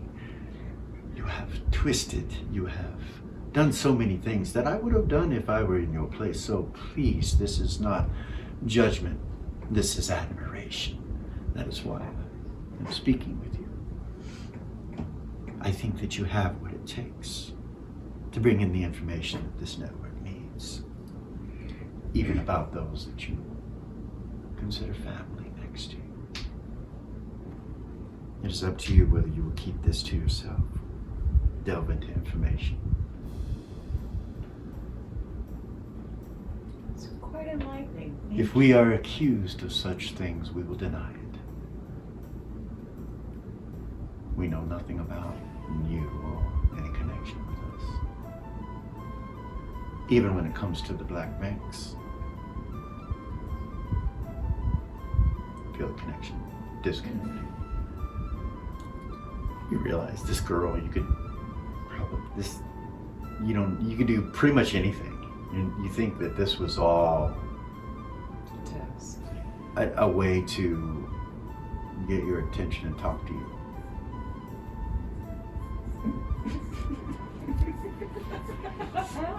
You have twisted. You have done so many things that I would have done if I were in your place. So please, this is not judgment. This is admiration. That is why I'm speaking with you. I think that you have what it takes to bring in the information that this network needs, even about those that you consider family next to you. It is up to you whether you will keep this to yourself, delve into information. It's quite enlightening. If we are accused of such things, we will deny it. We know nothing about you or any connection with us. Even when it comes to the Black Banks. Feel the connection. Disconnect. You realize this girl, you could probably, you could do pretty much anything. You think that this was all Test. a way to get your attention and talk to you.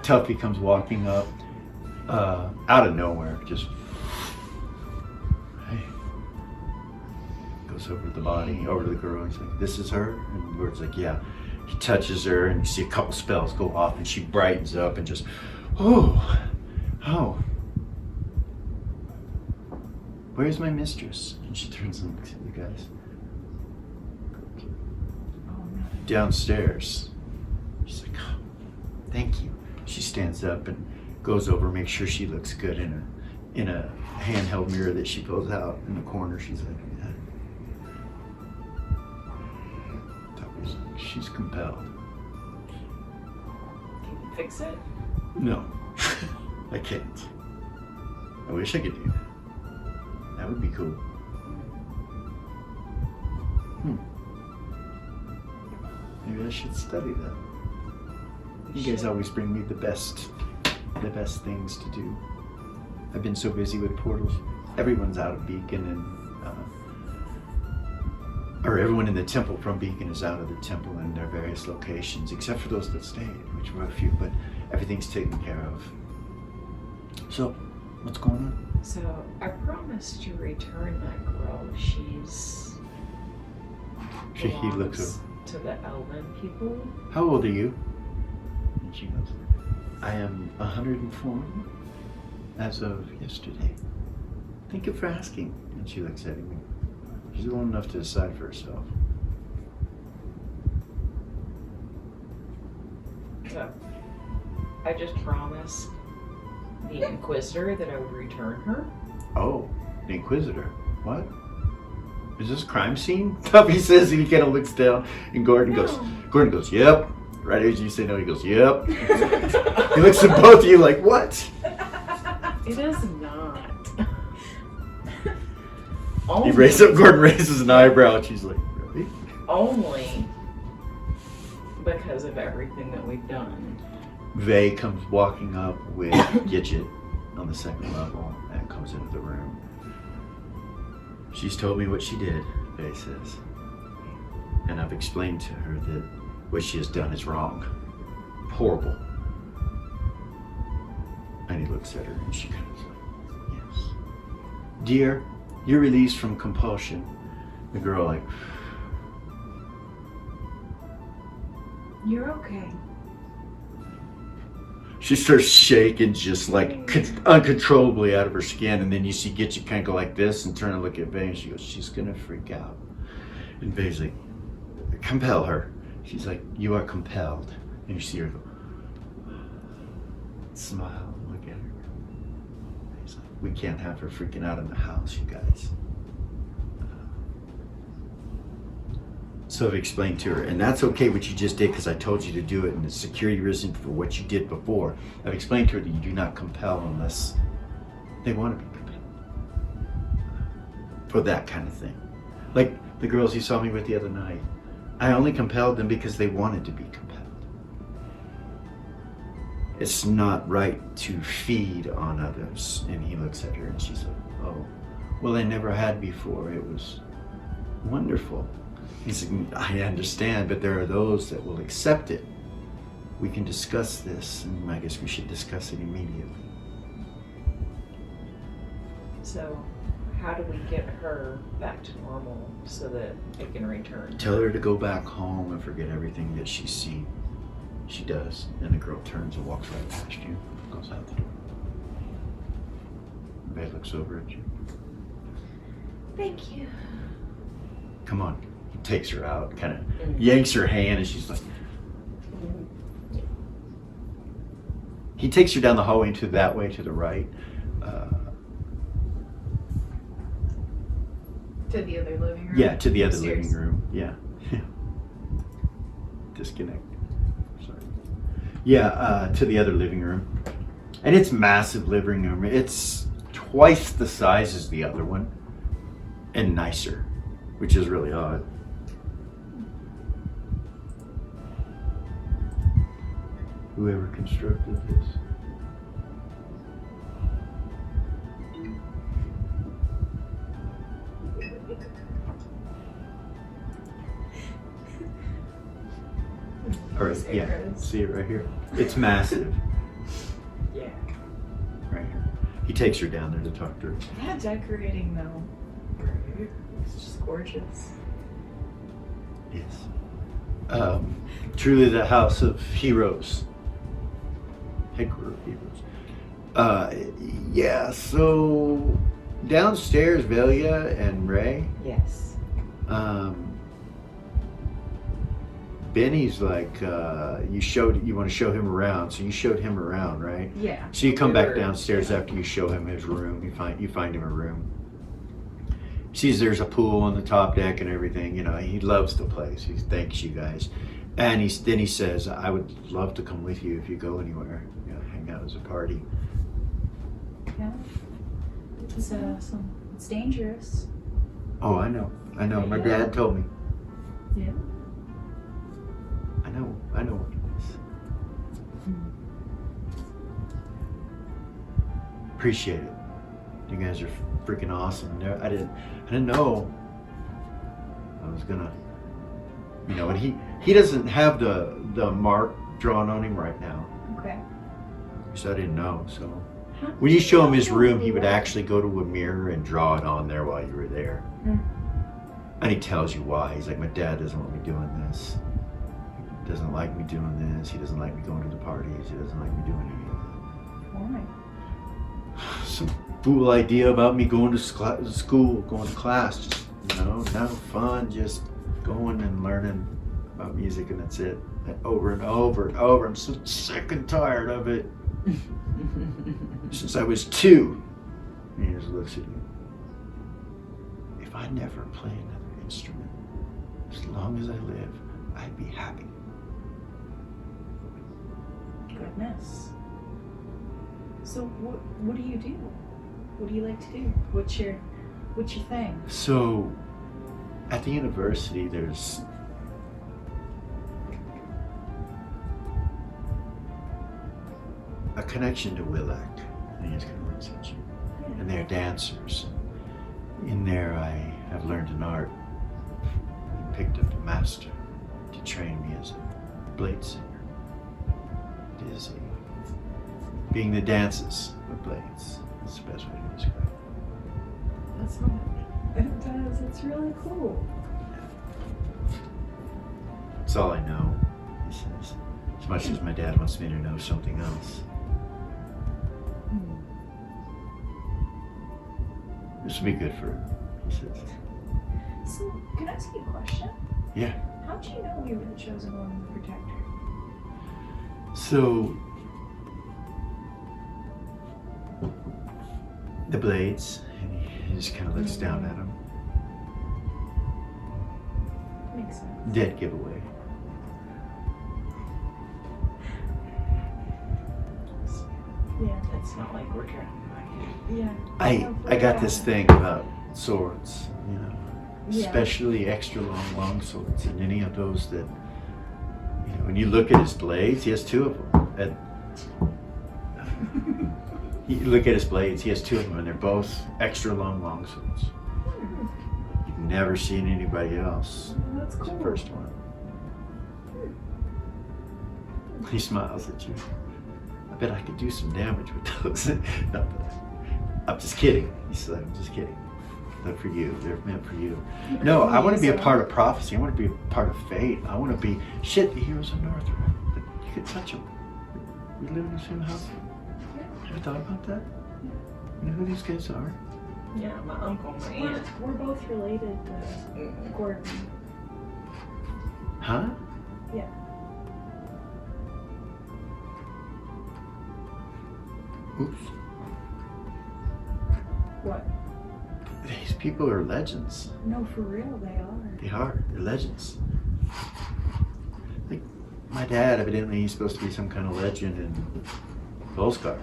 Tuffy comes walking up, out of nowhere, just hey, goes over to the body, over to the girl, and he's like, "This is her?" And the bird's like, "Yeah." He touches her, and you see a couple spells go off, and she brightens up and just, oh, where's my mistress? And she turns and looks at you guys. Oh no. Downstairs. She's like, oh, thank you. She stands up and goes over, makes sure she looks good in a handheld mirror that she pulls out in the corner. She's like, yeah. Tucker's like, she's compelled. Can you fix it? No, I can't. I wish I could do that. That would be cool. Maybe I should study that. You guys always bring me the best things to do. I've been so busy with portals. Everyone's out of Beacon and, or everyone in the temple from Beacon is out of the temple in their various locations, except for those that stayed, which were a few, but everything's taken care of. So, what's going on? So I promised to return that girl. She's He looks belongs to the Elven people. How old are you? And she goes, I am 104 as of yesterday. Thank you for asking. And she looks at him. She's old enough to decide for herself. So I just promised the Inquisitor that I would return her. Oh, The Inquisitor. What? Is this a crime scene? Tuffy says, and he kind of looks down, and Gordon goes, yep. Right as you say no, he goes, yep. He looks at both of you like, what? It is not. Gordon raises an eyebrow, and she's like, really? Only because of everything that we've done. Vay comes walking up with Gidget on the second level and comes into the room. She's told me what she did, Vay says. And I've explained to her that what she has done is wrong. Horrible. And he looks at her and she kind of like, yes. Dear, you're released from compulsion. The girl like, You're okay. she starts shaking just like uncontrollably out of her skin, and then you see Gidget kind of go like this and turn and look at Vay, and she goes, she's gonna freak out. And Vay's like, compel her. She's like, you are compelled. And you see her go, smile, look at her. He's like, we can't have her freaking out in the house, you guys. So I've explained to her, and that's okay what you just did because I told you to do it, and the security reason for what you did before. I've explained to her that you do not compel unless they want to be compelled. For that kind of thing. Like the girls you saw me with the other night. I only compelled them because they wanted to be compelled. It's not right to feed on others. And he looks at her and she's like, oh, well, I never had before. It was wonderful. He's like, I understand, but there are those that will accept it. We can discuss this, and I guess we should discuss it immediately. So, how do we get her back to normal so that it can return? Tell her to go back home and forget everything that she's seen. She does, and the girl turns and walks right past you, goes out the door. Ray looks over at you. Thank you. Come on. He takes her out, kind of yanks her hand, and she's like... He takes her down the hallway into that way to the right. To the other living room? Yeah, to the other Upstairs. living room. Yeah. Disconnect. Sorry. Yeah, to the other living room. And it's massive living room. It's twice the size as the other one. And nicer, which is really odd. Whoever constructed this. All right, yeah, see it right here? It's massive. Yeah. Right here. He takes her down there to talk to her. That decorating though. It's just gorgeous. Yes. Truly the house of heroes. Headquarters of heroes. Yeah, so downstairs, Velia and Ray, Yes. Benny's like, you want to show him around, so you showed him around, right? Yeah. So you come back downstairs after you show him his room. You find him a room. Sees there's a pool on the top deck and everything. You know, he loves the place. He thanks you guys, and then he says, "I would love to come with you if you go anywhere. You know, hang out as a party." Yeah. It's awesome. It's dangerous. Oh, I know. My dad told me. Yeah. I know what it is. Appreciate it. You guys are freaking awesome. I didn't know I was gonna, you know, and he doesn't have the mark drawn on him right now, Okay. so I didn't know. So when you show him his room, he would actually go to a mirror and draw it on there while you were there. And he tells you why. He's like, my dad doesn't want me doing this. He doesn't like me doing this. He doesn't like me going to the parties. He doesn't like me doing any of Why? that. Some fool idea about me going to school, going to class, just, you know, not fun, just going and learning about music, and that's it. And over and over and over. I'm so sick and tired of it. Since I was 2. And he just looks at you. I never play another instrument, as long as I live, I'd be happy. Goodness. So what do you do? What do you like to do? What's your thing? So, at the university, there's a connection to Willac. I think it's kind of looks at you. And they're dancers. In there, I have learned an art and picked up a master to train me as a blade singer. It is being the dances of blades. That's the best way to describe it. That's not. It does. It's really cool. It's all I know, he says. As much as my dad wants me to know something else. This will be good for him, he says. So, can I ask you a question? Yeah. How'd you know you were the chosen one and the protector? So, the blades, and he just kind of looks down at him. Makes sense. Dead giveaway. Yeah. It's not like we're trying to Yeah. I got this thing about swords, you know, Yeah. especially extra long swords, and any of those that, you know, when you look at his blades, he has two of them. You look at his blades, he has two of them, and they're both extra long swords. You've never seen anybody else. That's It's cool. the first one. He smiles at you. I bet I could do some damage with those. No, but I'm just kidding. He said, I'm just kidding. They're for you. They're meant for you. No, I want to be a part of prophecy. I want to be a part of fate. I want to be, shit, the heroes of North. You could touch them. We live in the same house. Ever thought about that? You know who these guys are? Yeah, my uncle, my aunt. We're both related to Gordon. Huh? Yeah. Oops. What? These people are legends. No, for real, they are. They are. They're legends. Like, my dad, evidently, he's supposed to be some kind of legend in Volskar.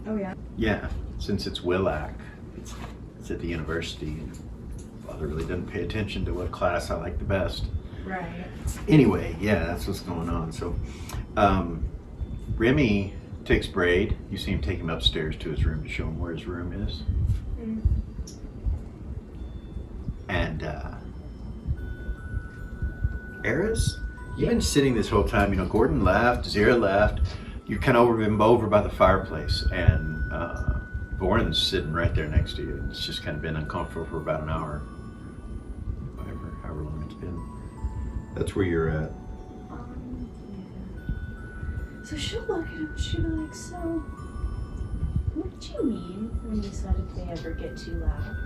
Oh yeah. Yeah, since it's Willac, it's at the university, and Father really doesn't pay attention to what class I like the best. Right. Anyway, yeah, that's what's going on. So, Remy takes Braid. You see him take him upstairs to his room to show him where his room is. And, Eris, you've been sitting this whole time. You know, Gordon left, Zira left. You've kind of been over by the fireplace, and Voren's sitting right there next to you. It's just kind of been uncomfortable for about an hour, however long it's been. That's where you're at. Yeah. So she'll look at him, she'll be like, so, what did you mean when you said if they ever get too loud?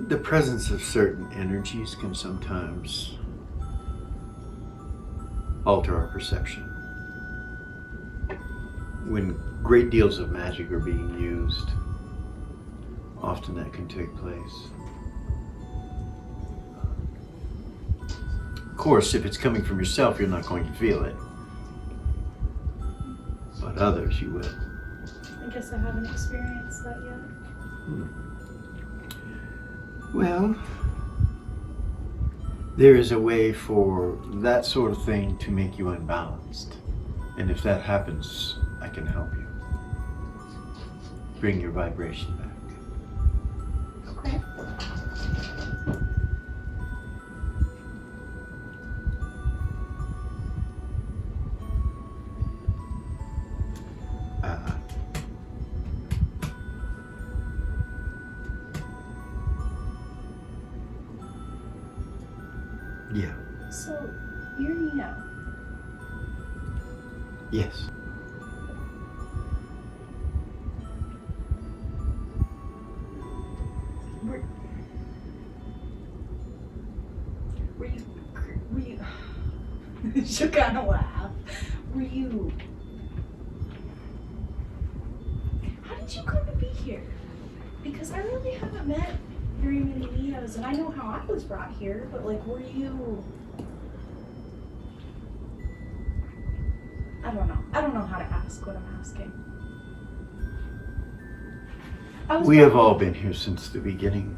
The presence of certain energies can sometimes alter our perception. When great deals of magic are being used, often that can take place. Of course, if it's coming from yourself, you're not going to feel it. But others, you will. I guess I haven't experienced that yet. Well, there is a way for that sort of thing to make you unbalanced. And if that happens, I can help you. Bring your vibration back. Okay. Yeah. So, you're Nino. Yes. Were She'll kind of laugh. Were you... How did you come to be here? Because I really haven't met very many Neos, and I know how I was brought here, but like, were you... I don't know. I don't know how to ask what I'm asking. We have all been here since the beginning,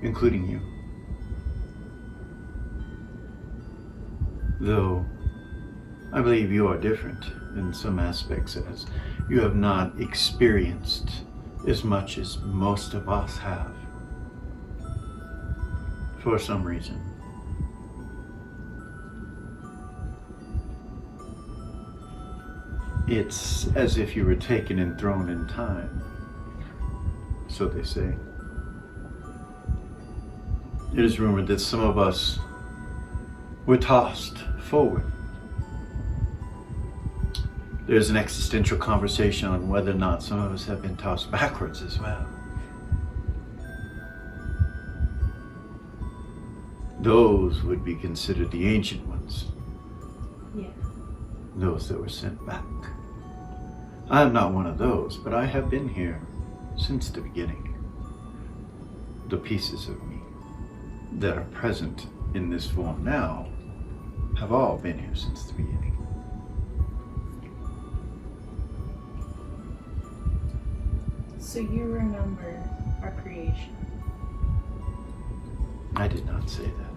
including you. Though, I believe you are different in some aspects, as you have not experienced as much as most of us have, for some reason. It's as if you were taken and thrown in time, so they say. It is rumored that some of us were tossed forward. There's an existential conversation on whether or not some of us have been tossed backwards as well. Those would be considered the ancient ones. Yeah. Those that were sent back. I am not one of those, but I have been here since the beginning. The pieces of me that are present in this form now have all been here since the beginning. So you remember our creation? I did not say that.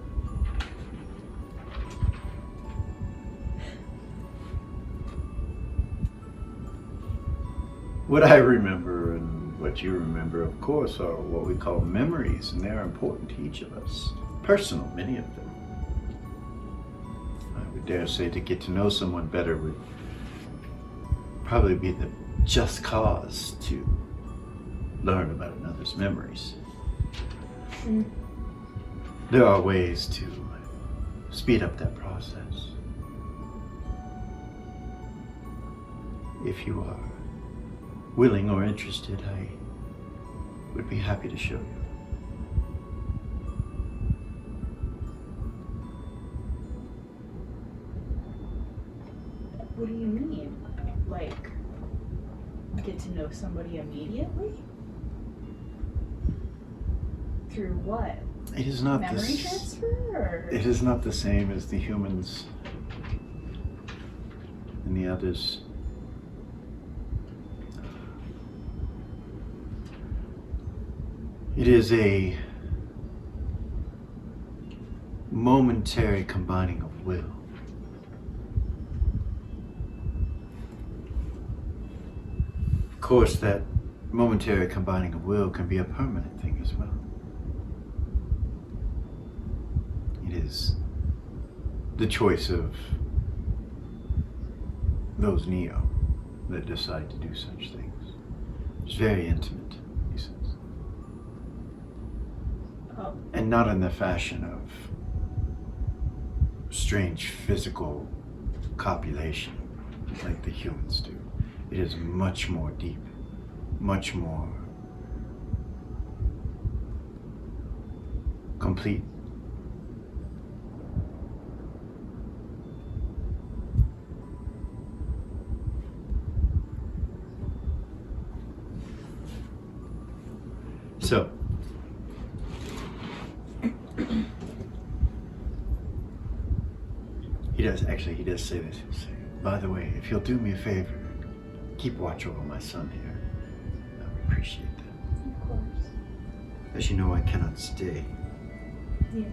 What I remember and what you remember, of course, are what we call memories, and they're important to each of us. Personal, many of them. I would dare say to get to know someone better would probably be the just cause to learn about another's memories. Mm. There are ways to speed up that process. If you are willing or interested, I would be happy to show you. What do you mean? Like, get to know somebody immediately? Through what? It is not Memory transfer? Or? It is not the same as the humans and the others. It is a momentary combining of will. Of course, that momentary combining of will can be a permanent thing as well. It is the choice of those Neo that decide to do such things. It's very intimate, he says. Oh. And not in the fashion of strange physical copulation like the humans do. It is much more deep, much more complete. So, he does say this. He'll say, by the way, if you'll do me a favor, keep watch over my son here. I would appreciate that. Of course. As you know, I cannot stay. Yeah.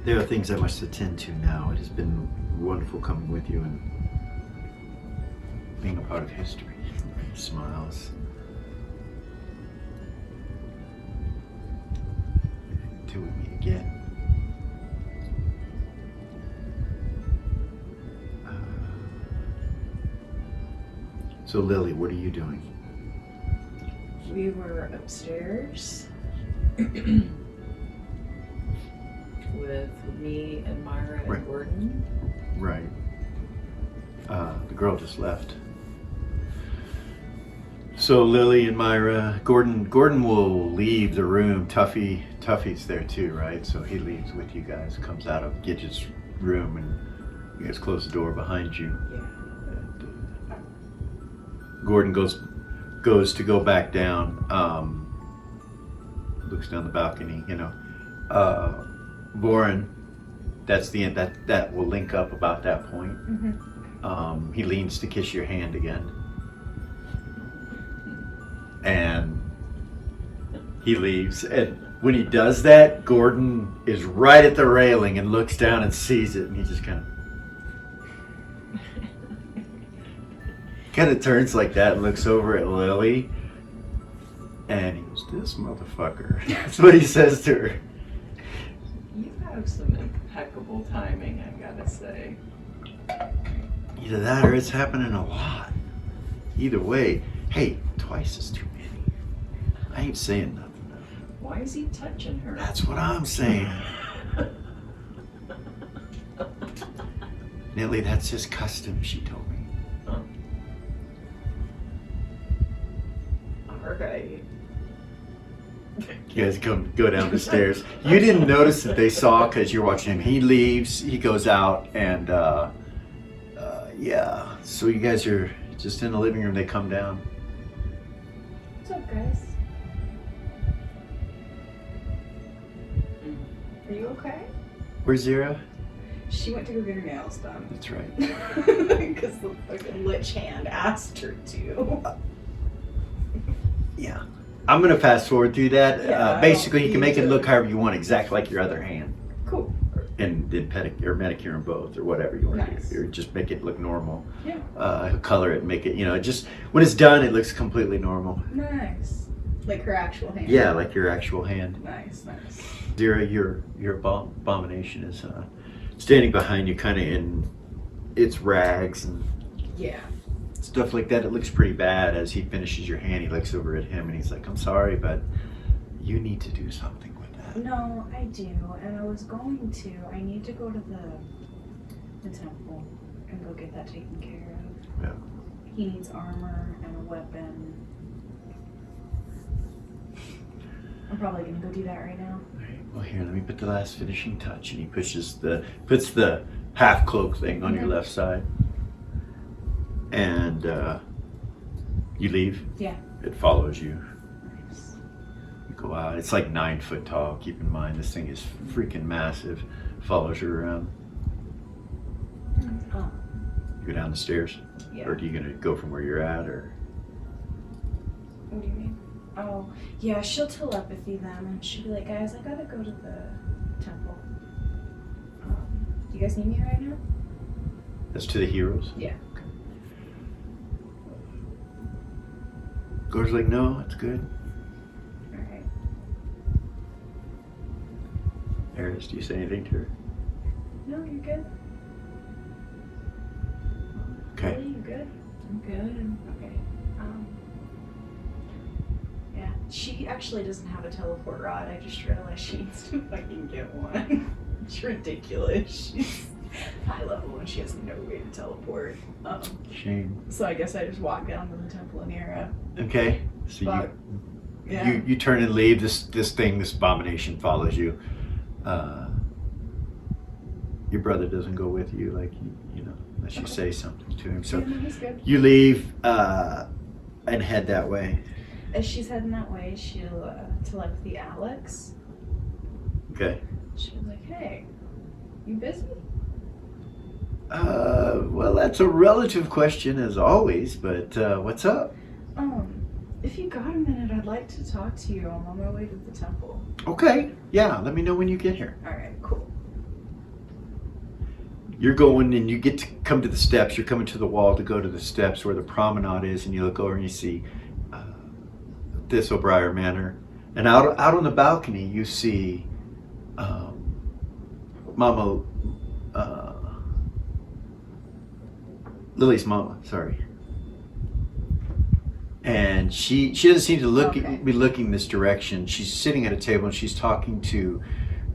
There are things I must attend to now. It has been wonderful coming with you and being a part of history. He smiles. Until we meet again. So Lily, what are you doing? We were upstairs With me and Myra and Right. Gordon. Right. The girl just left. So Lily and Myra, Gordon will leave the room. Tuffy's there too, right? So he leaves with you guys, comes out of Gidget's room, and you guys close the door behind you. Yeah. And, Gordon goes to go back down. Looks down the balcony, you know. Voren, that's the end. That will link up about that point. Mm-hmm. He leans to kiss your hand again. And he leaves. And when he does that, Gordon is right at the railing and looks down and sees it, and he just kind of turns like that and looks over at Lily. And he goes, "This motherfucker." That's what he says to her. You have some impeccable timing, I gotta say. Either that or it's happening a lot. Either way, hey, twice is too many. I ain't saying nothing though. Why is he touching her? That's what I'm saying. Nelly, that's his custom, she told me. Oh. Alright. You guys go down the stairs. You didn't notice that they saw because you're watching him. He leaves, he goes out, and yeah. So you guys are just in the living room. They come down. What's up, guys? Are you okay? Where's Zira? She went to go get her nails done. That's right. Because the fucking lich hand asked her to. Yeah. I'm gonna fast forward through that. Yeah, Basically, you can me make it too. look however you want, exactly like your other hand, Cool. and then pedicure or manicure them both, or whatever you want Nice. to do. Or just make it look normal. Yeah. Color it, make it, just when it's done, it looks completely normal. Nice. Like her actual hand. Yeah, like your actual hand. Nice. Zira, your abomination is standing behind you, kind of in its rags and Yeah. stuff like that. It looks pretty bad. As he finishes your hand, he looks over at him and he's like, "I'm sorry, but you need to do something with that." No, I do, and I was going to. I need to go to the temple and go get that taken care of. Yeah. He needs armor and a weapon. I'm probably gonna go do that right now. All right, well, here, let me put the last finishing touch. And he puts the half cloak thing on your left side. And you leave. Yeah. It follows you. Nice. You go out. It's like 9 foot tall. Keep in mind, this thing is freaking massive. Follows you around. Oh. You go down the stairs? Yeah. Or are you going to go from where you're at? Or What do you mean? Oh, yeah, she'll telepathy them and she'll be like, "Guys, I gotta go to the temple. Do you guys need me right now?" that's to the heroes? Yeah. Gore's like, "No, it's good." Alright. Eris, do you say anything to her? No, you're good. Okay. Really, you good? I'm good. Okay. Yeah, she actually doesn't have a teleport rod. I just realized she needs to fucking get one. It's ridiculous. She's high level and she has no way to teleport. Shame. So I guess I just walk down to the temple in Era. Okay. So But, yeah. you turn and leave. This abomination follows you. Your brother doesn't go with you, like unless you say something to him. So Yeah, no, he's good. you leave and head that way. As she's heading that way, she'll telepathy Alex. Okay. She was like, "Hey, you busy?" Well, that's a relative question as always, but what's up? If you got a minute, I'd like to talk to you. I'm on my way to the temple. Okay. Yeah, let me know when you get here. Alright, cool. You're going and you get to come to the steps. You're coming to the wall to go to the steps where the promenade is, and you look over and you see Thistlebriar Manor. And out on the balcony, you see Mama, Lily's mama, sorry. And she doesn't seem to be looking this direction. She's sitting at a table and she's talking to,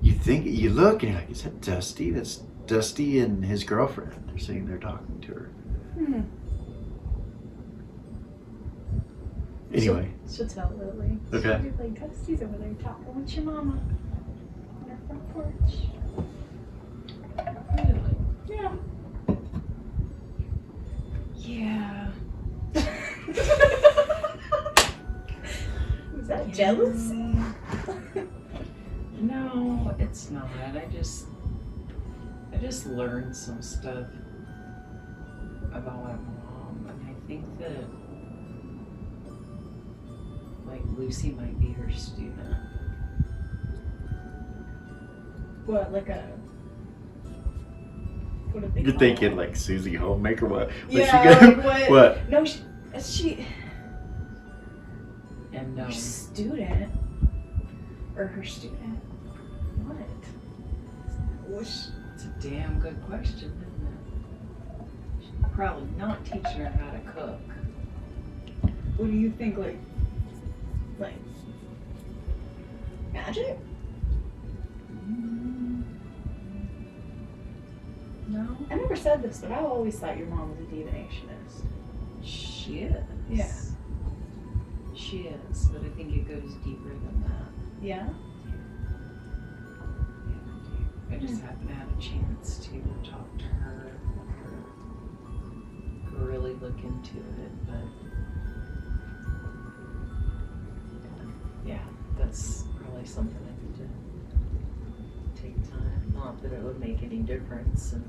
you look and you're like, "Is that Dusty?" That's Dusty and his girlfriend. They're sitting there talking to her. Anyway, She'll tell Lily. Okay. She'll be like, Dusty's over there talking with your mama on her front porch. Really? Yeah. Yeah. Was that jealousy? No, it's not. I just learned some stuff about my mom, and I think that like Lucy might be her student. What, like a... What did they you're call thinking it? like Susie Homemaker. What? Yeah, she go? like what? What? No, she... And Her student? Or her student? What? it's a damn good question, isn't it? She's probably not teaching her how to cook. What do you think, like magic? No, I never said this, but I always thought your mom was a divinationist. she is. Yeah. She is, but I think it goes deeper than that. Yeah? I just haven't had a chance to talk to her or really look into it, but yeah, that's probably something I need to take time. Not that it would make any difference in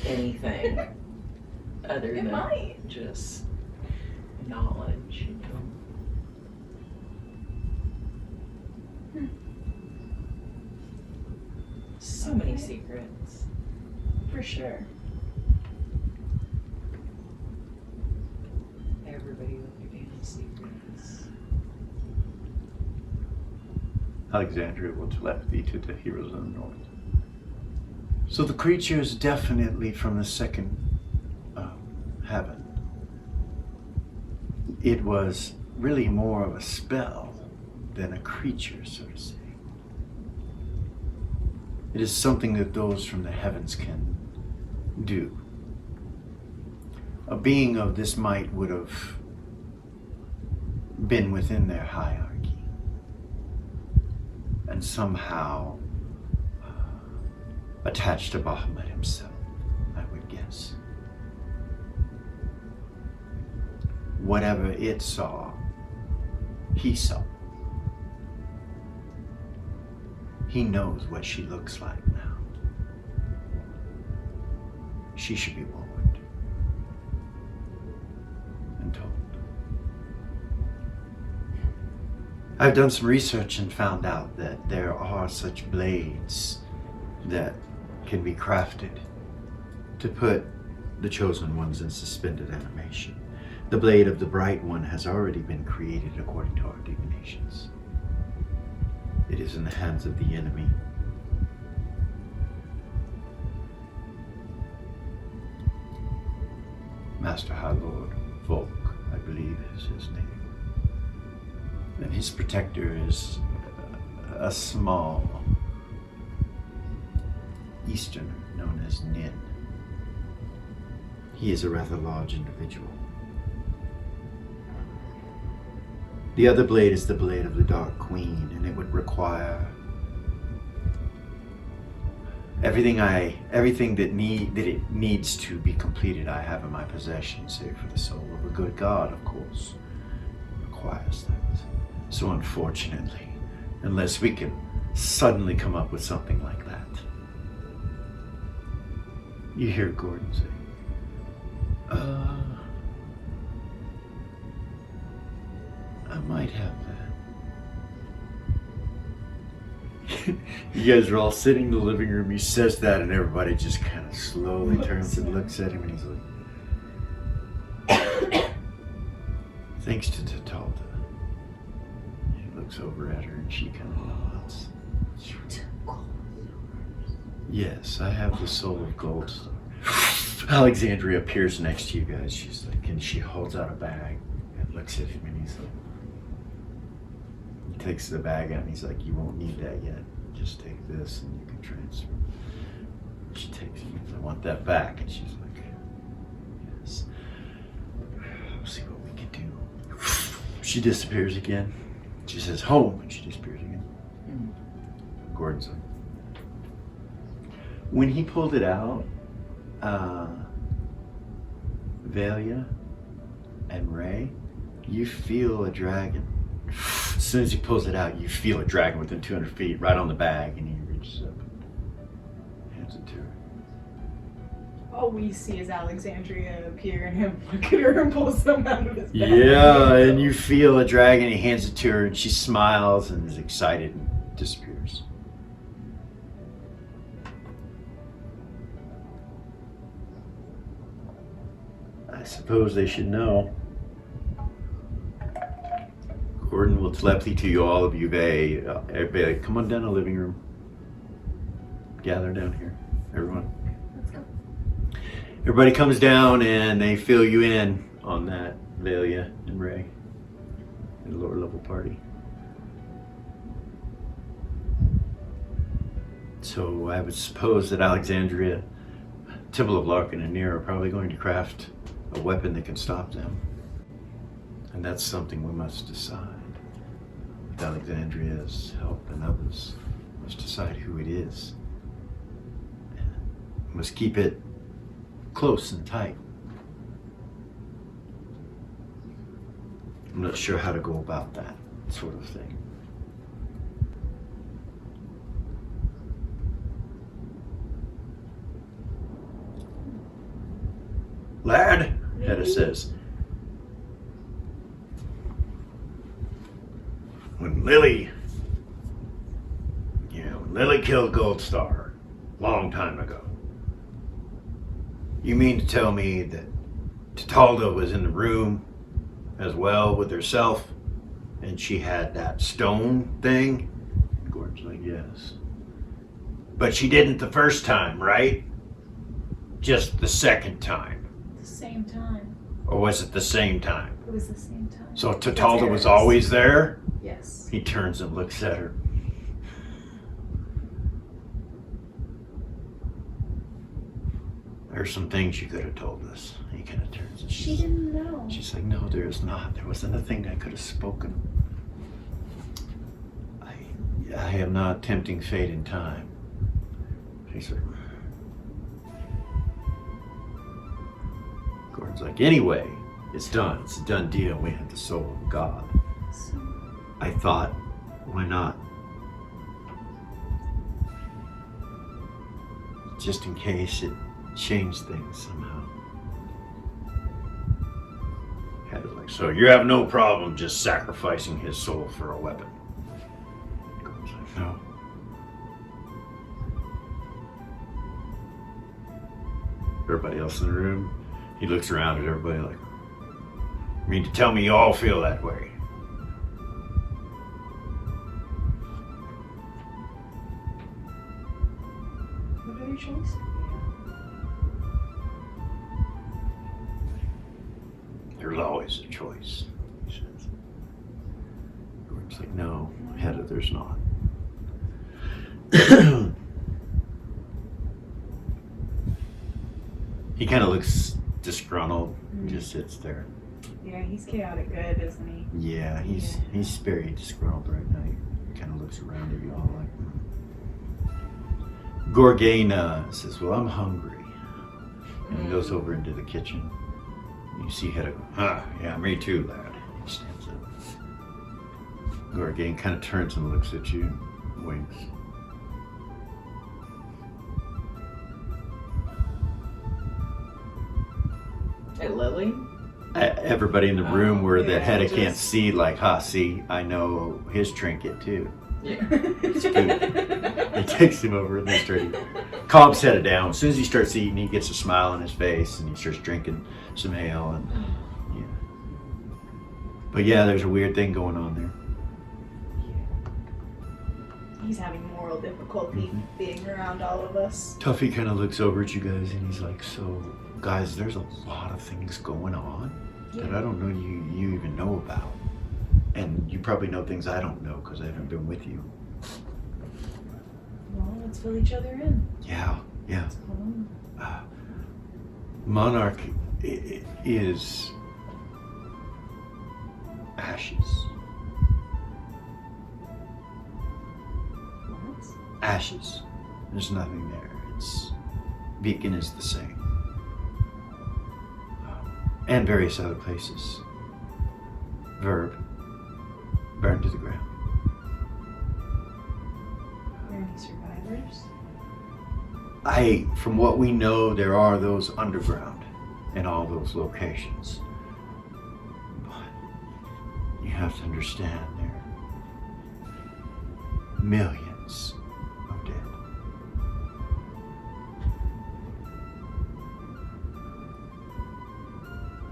anything other It than might. just knowledge, you know. So many secrets. For sure. Everybody with their damn secrets. Alexandria will telepathy to the heroes of the north. So the creature is definitely from the second heaven. It was really more of a spell than a creature, so to say. It is something that those from the heavens can do. A being of this might would have been within their hierarchy and somehow attached to Bahamut himself, I would guess. Whatever it saw, he saw. He knows what she looks like now. She should be warned and told. I've done some research and found out that there are such blades that can be crafted to put the chosen ones in suspended animation. The blade of the bright one has already been created according to our divinations. It is in the hands of the enemy. Master High Lord Volk, I believe is his name. And his protector is a small Easterner known as Nin. He is a rather large individual. The other blade is the blade of the Dark Queen, and it would require everything that it needs to be completed. I have in my possession, save for the soul of a good God, of course, requires that. So unfortunately, unless we can suddenly come up with something like that, you hear Gordon say, I might have that. You guys are all sitting in the living room. He says that, and everybody just kind of slowly turns and looks at him, and he's like, thanks to Tatalda. He looks over at her, and she kind of nods. You took gold. Yes, I have the soul of gold. Alexandria appears next to you guys. She's like, and she holds out a bag and looks at him, and he's like, he takes the bag out, and he's like, you won't need that yet. Just take this, and you can transfer. She takes it, and I want that back, and she's like, yes. We'll see what we can do. She disappears again. She says, home, and she disappears again. Gordon's like, when he pulled it out, Velia and Ray, you feel a dragon. As soon as he pulls it out, you feel a dragon within 200 feet, right on the bag, and he reaches up, hands it to her. All we see is Alexandria appear and him look at her and pull some out of his bag. Yeah, and you feel a dragon, he hands it to her, and she smiles and is excited and disappears. I suppose they should know. Gordon will telepathy to you, all of you. Everybody, come on down to the living room. Gather down here, everyone. Let's go. Everybody comes down and they fill you in on that, Velia and Ray, in the lower level party. So I would suppose that Alexandria, Temple of Larkin, and Nero are probably going to craft a weapon that can stop them. And that's something we must decide. With Alexandria's help and others, we must decide who it is. We must keep it close and tight. I'm not sure how to go about that sort of thing. Lad, Hedda says, when Lily killed Gold Star, long time ago, you mean to tell me that Tatalda was in the room as well with herself, and she had that stone thing? Gordon's like, yes. But she didn't the first time, right? Just the second time. The same time. Or was it the same time? It was the same time. So Tatalda was always there? Yes. He turns and looks at her. There's some things you could have told us. He kind of turns and She didn't know. she's like, no, there is not. There wasn't a thing I could have spoken. I am not tempting fate in time. She's like, Gordon's like, anyway, it's done. It's a done deal. We have the soul of God. So, I thought, why not? Just in case it changed things somehow. Had it like, so you have no problem just sacrificing his soul for a weapon? Gordon's like, no. Everybody else in the room, he looks around at everybody like, you mean to tell me you all feel that way? what other choice? There's always a choice, he says. Gordon's like, no, Hedda, there's not. He kind of looks disgruntled, just sits there. Yeah, he's chaotic good, isn't he? Yeah, he's very disgruntled right now. He kind of looks around at you all like, Gorgana says, well, I'm hungry. And he goes over into the kitchen. You see Hedda go, yeah, me too, lad. He stands up. Gorgane kind of turns and looks at you, winks. Hey, Lily? Everybody in the room where that yeah, Hedda can't just- see, like, see, I know his trinket too. Yeah. It's good. He takes him over and they start eating. Cobb's headed down. As soon as he starts eating, he gets a smile on his face and he starts drinking some ale. And yeah. But yeah, there's a weird thing going on there. He's having moral difficulty being around all of us. Tuffy kind of looks over at you guys and he's like, so guys, there's a lot of things going on that I don't know you even know about. And you probably know things I don't know because I haven't been with you. Well, let's fill each other in. Yeah. Let's pull in. Monarch is, ashes. What? Ashes. There's nothing there. Beacon is the same. And various other places. Verb. Burned to the ground. Are there any survivors? From what we know, there are those underground in all those locations. But you have to understand there are millions of dead.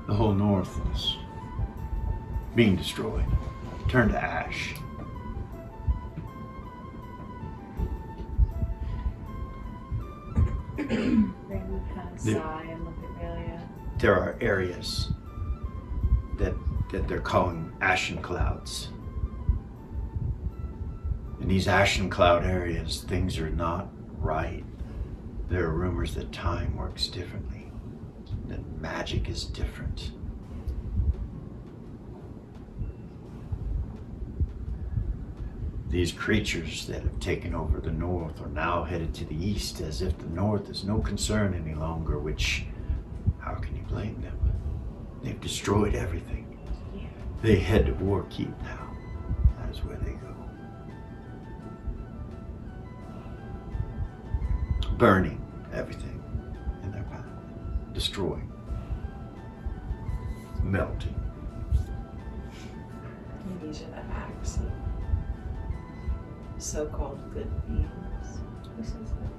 The whole north is being destroyed, turned to ash. Ray would kind of sigh and look at Velia. There are areas that they're calling ashen clouds. In these ashen cloud areas, things are not right. There are rumors that time works differently, that magic is different. These creatures that have taken over the north are now headed to the east as if the north is no concern any longer, which, how can you blame them? They've destroyed everything. Yeah. They head to Warkeep now. That is where they go. Burning everything in their path. Destroying. Melting. And these are the acts of so-called good beings. Who says that?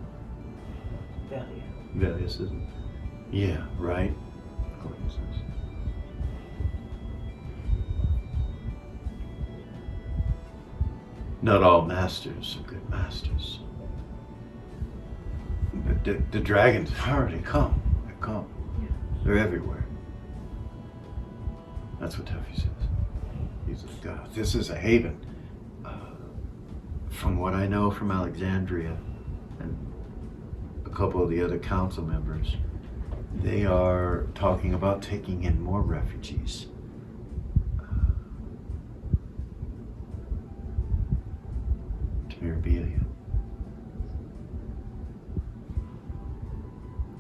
Velia. Various, isn't it? Yeah, right? Acquaintances. Not all masters are good masters. But the dragons have already come. They've come. Yeah. They're everywhere. That's what Tuffy says. He's like, God, this is a haven. From what I know from Alexandria and a couple of the other council members, they are talking about taking in more refugees. To Mirabilia.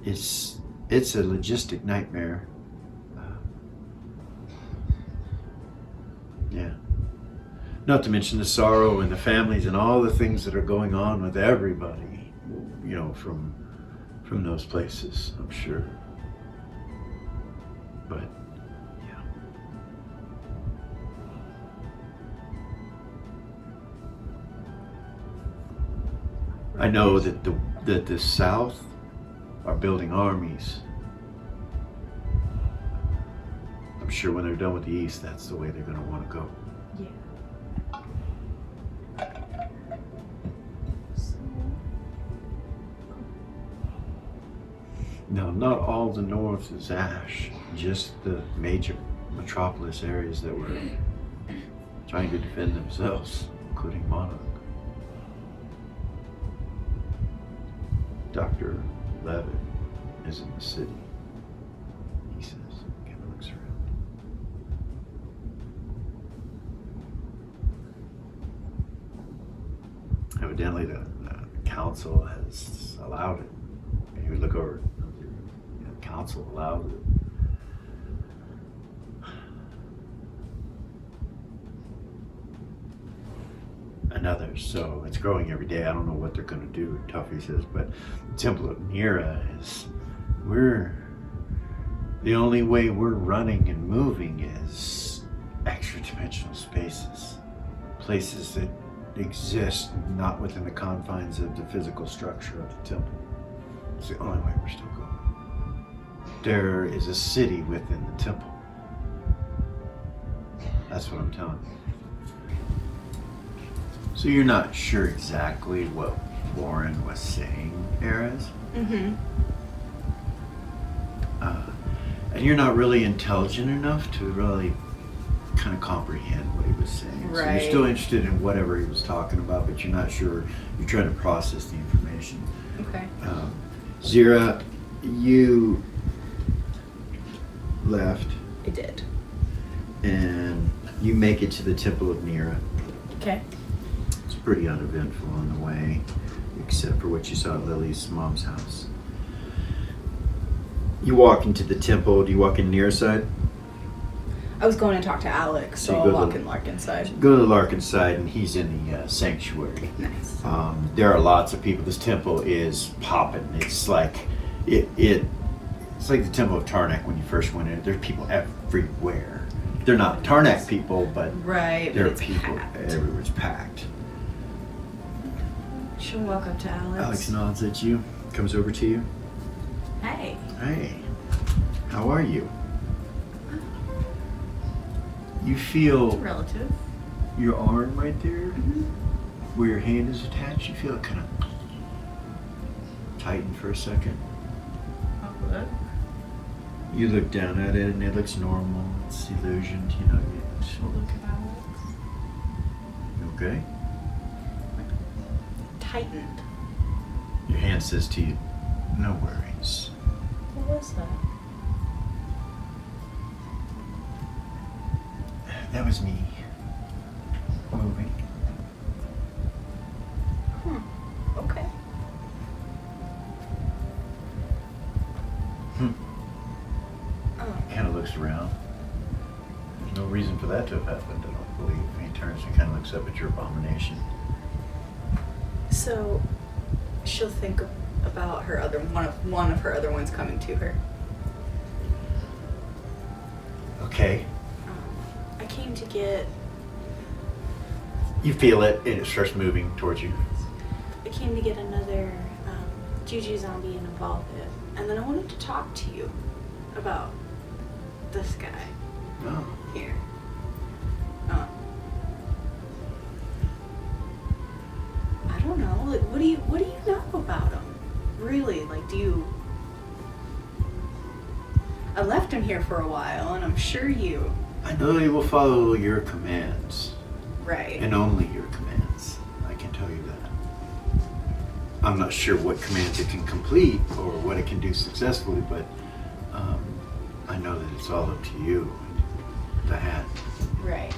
It's a logistic nightmare. Yeah. Not to mention the sorrow and the families and all the things that are going on with everybody, you know, from those places, I'm sure. But, yeah. I know that the South are building armies. I'm sure when they're done with the East, that's the way they're going to want to go. Yeah. No, not all the North is ash, just the major metropolis areas that were trying to defend themselves, including Monarch. Dr. Levitt is in the city, he says. Kevin looks around. Evidently the council has allowed it. And you would look over, the council allowed it. And others, so it's growing every day. I don't know what they're going to do, Tuffy says, but the Temple of Mira is, the only way we're running and moving is extra-dimensional spaces. Places that exist not within the confines of the physical structure of the temple. It's the only way we're still going. There is a city within the temple. That's what I'm telling you. So you're not sure exactly what Warren was saying, Erez? Mm-hmm. And you're not really intelligent enough to really kind of comprehend what he was saying. So Right. you're still interested in whatever he was talking about, but you're not sure. You're trying to process the information. Okay. Zira, you left, I did. and You make it to the Temple of Nira. Okay. It's pretty uneventful on the way, except for what you saw at Lily's mom's house. You walk into the temple. Do you walk in Nira's side? I was going to talk to Alex, So so you I'll go to walk the- in Larkin's side. Go to Larkin's side, and he's in the sanctuary. Nice. There are lots of people. This temple is popping. It's like it's like the Temple of Tarnak when you first went in. There's people everywhere. They're not Tarnak people, but Right, there but are it's people packed. everywhere. It's packed. She'll walk up to Alex. Alex nods at you, comes over to you. Hey. Hey, how are you? You feel Relative. your arm right there, Mm-hmm. where your hand is attached. You feel it kind of tighten for a second. I'll look. You look down at it and it looks normal. It's illusioned, you know. She'll look at Alex. Okay? Tightened. Your hand says to you, no worries. What was that? That was me. Moving. Okay. Kind of looks around. There's no reason for that to have happened, I don't believe. He turns and kind of looks up at your abomination. So, she'll think about her other one of her other ones coming to her. Okay. I came to get. You feel it and it starts moving towards you. I came to get another Juju zombie and evolve it, and then I wanted to talk to you about this guy Oh. here. I don't know. Like, what do you know about him? Really? Like, do you? I left him here for a while, and I'm sure you. I know he will follow your commands. Right. And only your commands. I can tell you that. I'm not sure what commands it can complete or what it can do successfully, but I know that it's all up to you. The hat. Right.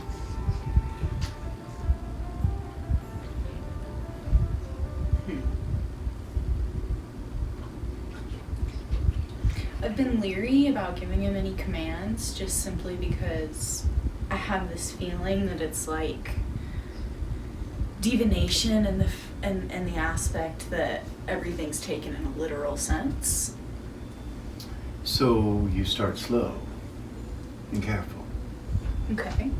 I've been leery about giving him any commands just simply because I have this feeling that it's like divination and the aspect that everything's taken in a literal sense. So you start slow and careful. Okay.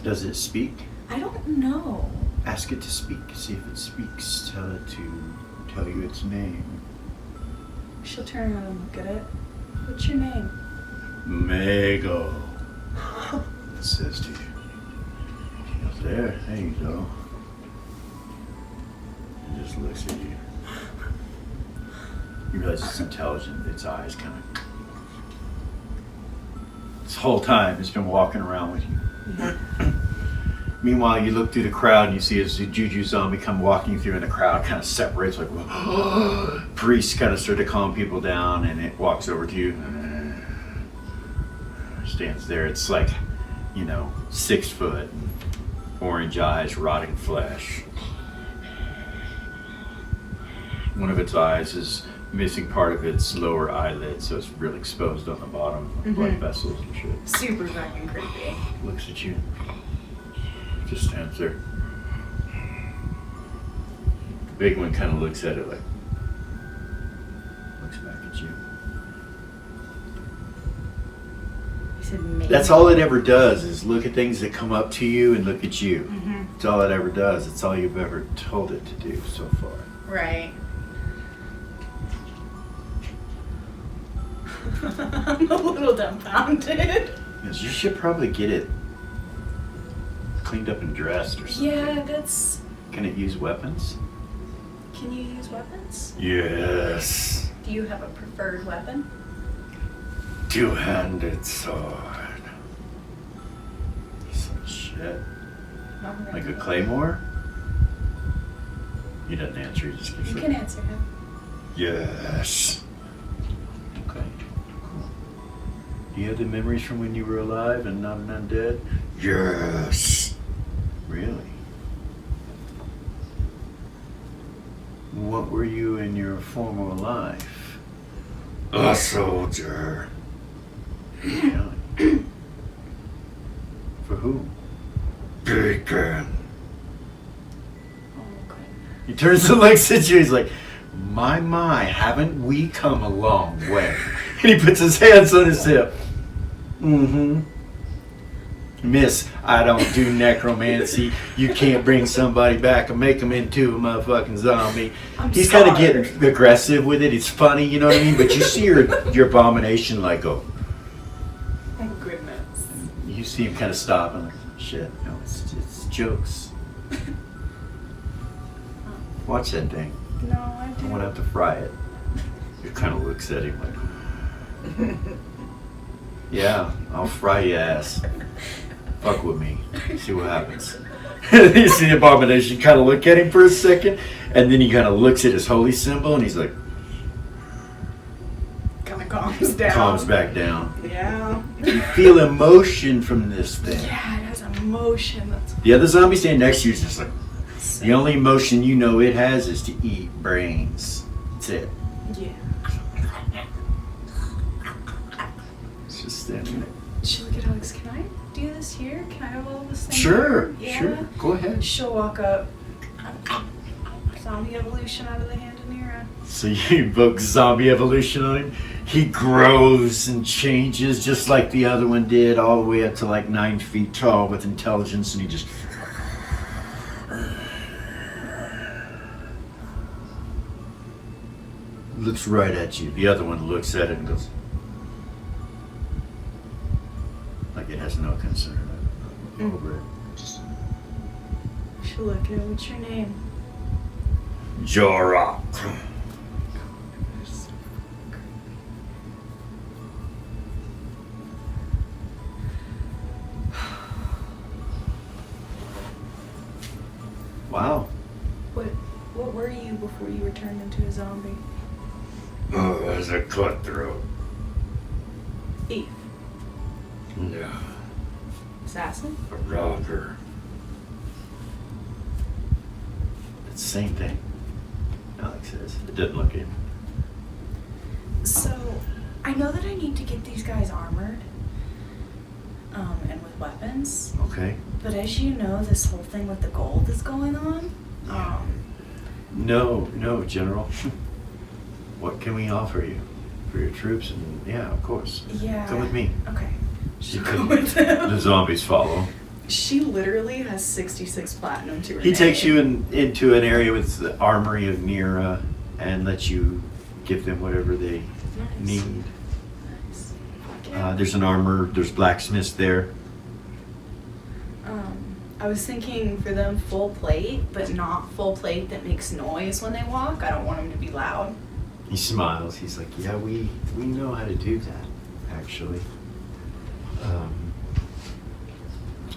Does it speak? I don't know. Ask it to speak. See if it speaks. Tell it to tell you its name. She'll turn around and look at it. What's your name? Mago. It says to you. She goes, there you go. It just looks at you. You realize it's intelligent. Its eyes kind of. This whole time it's been walking around with you. Meanwhile, you look through the crowd and you see a Juju zombie come walking through, and the crowd kind of separates, like priests kind of start to calm people down, and it walks over to you, stands there. It's like, 6 foot, orange eyes, rotting flesh. One of its eyes is missing part of its lower eyelid, so it's really exposed on the bottom, blood vessels and shit. Super fucking creepy. Looks at you. Just stands there. The big one kind of looks at it like, looks back at you. He said maybe. That's all it ever does is look at things that come up to you and look at you. It's all it ever does. It's all you've ever told it to do so far. Right. I'm a little dumbfounded. Yes, you should probably get it cleaned up and dressed or something. Yeah, that's. Can it use weapons? Can you use weapons? Yes. Do you have a preferred weapon? Two-handed sword. Some shit. Like a claymore? He doesn't answer, he just gives You it. can answer him. Yes. Okay, cool. Do you have the memories from when you were alive and not an undead? Yes. Really? What were you in your former life? A soldier. Really? For who? Beacon. Oh, goodness. He turns to Lex at you. He's like, my, haven't we come a long way? And he puts his hands on his hip. Mm-hmm. Miss, I don't do necromancy. You can't bring somebody back and make them into a motherfucking zombie. He's kind of getting aggressive with it. It's funny, you know what I mean? But you see your abomination like go. Oh, goodness. You see him kind of stop and like, shit, no, it's jokes. Watch that thing. No, I I want to have to fry it. It kind of looks at him like, yeah, I'll fry your ass. Fuck with me. See what happens. You see the abomination kind of look at him for a second, and then he kind of looks at his holy symbol, and he's like, kind of calms down. calms back down. Yeah. You feel emotion from this thing. Yeah, it has emotion. That's The other zombie standing next to you is just like, the only emotion you know it has is to eat brains. That's it. yeah. It's just standing there. She'll look at Alex. Can I do this here? Can I have all this thing? Sure, Yeah. sure. Go ahead. She'll walk up. Zombie evolution out of the hand of Nira. So you invoke zombie evolution on him. He grows and changes just like the other one did, all the way up to like 9 feet tall with intelligence, and he just looks right at you. The other one looks at it and goes, like it has no concern over it. Just She'll look at him. What's your name? Jorok. Wow. What were you before you were turned into a zombie? Oh, as a cutthroat. Thief. Yeah. Assassin? A robber. It's the same thing. Alex says. It doesn't look in. So, I know that I need to get these guys armored. And with weapons. Okay. But as you know, this whole thing with the gold is going on. No, General. What can we offer you for your troops? And yeah, of course. Yeah. Come with me. Okay. She'll Because go with him. the zombies follow. She literally has 66 platinum to her He name. takes you into an area with the armory of Nira and lets you give them whatever they Nice. need. Nice. Yeah. There's an armor. There's blacksmiths there. I was thinking for them full plate, but not full plate that makes noise when they walk. I don't want them to be loud. He smiles. He's like, yeah, we know how to do that, actually.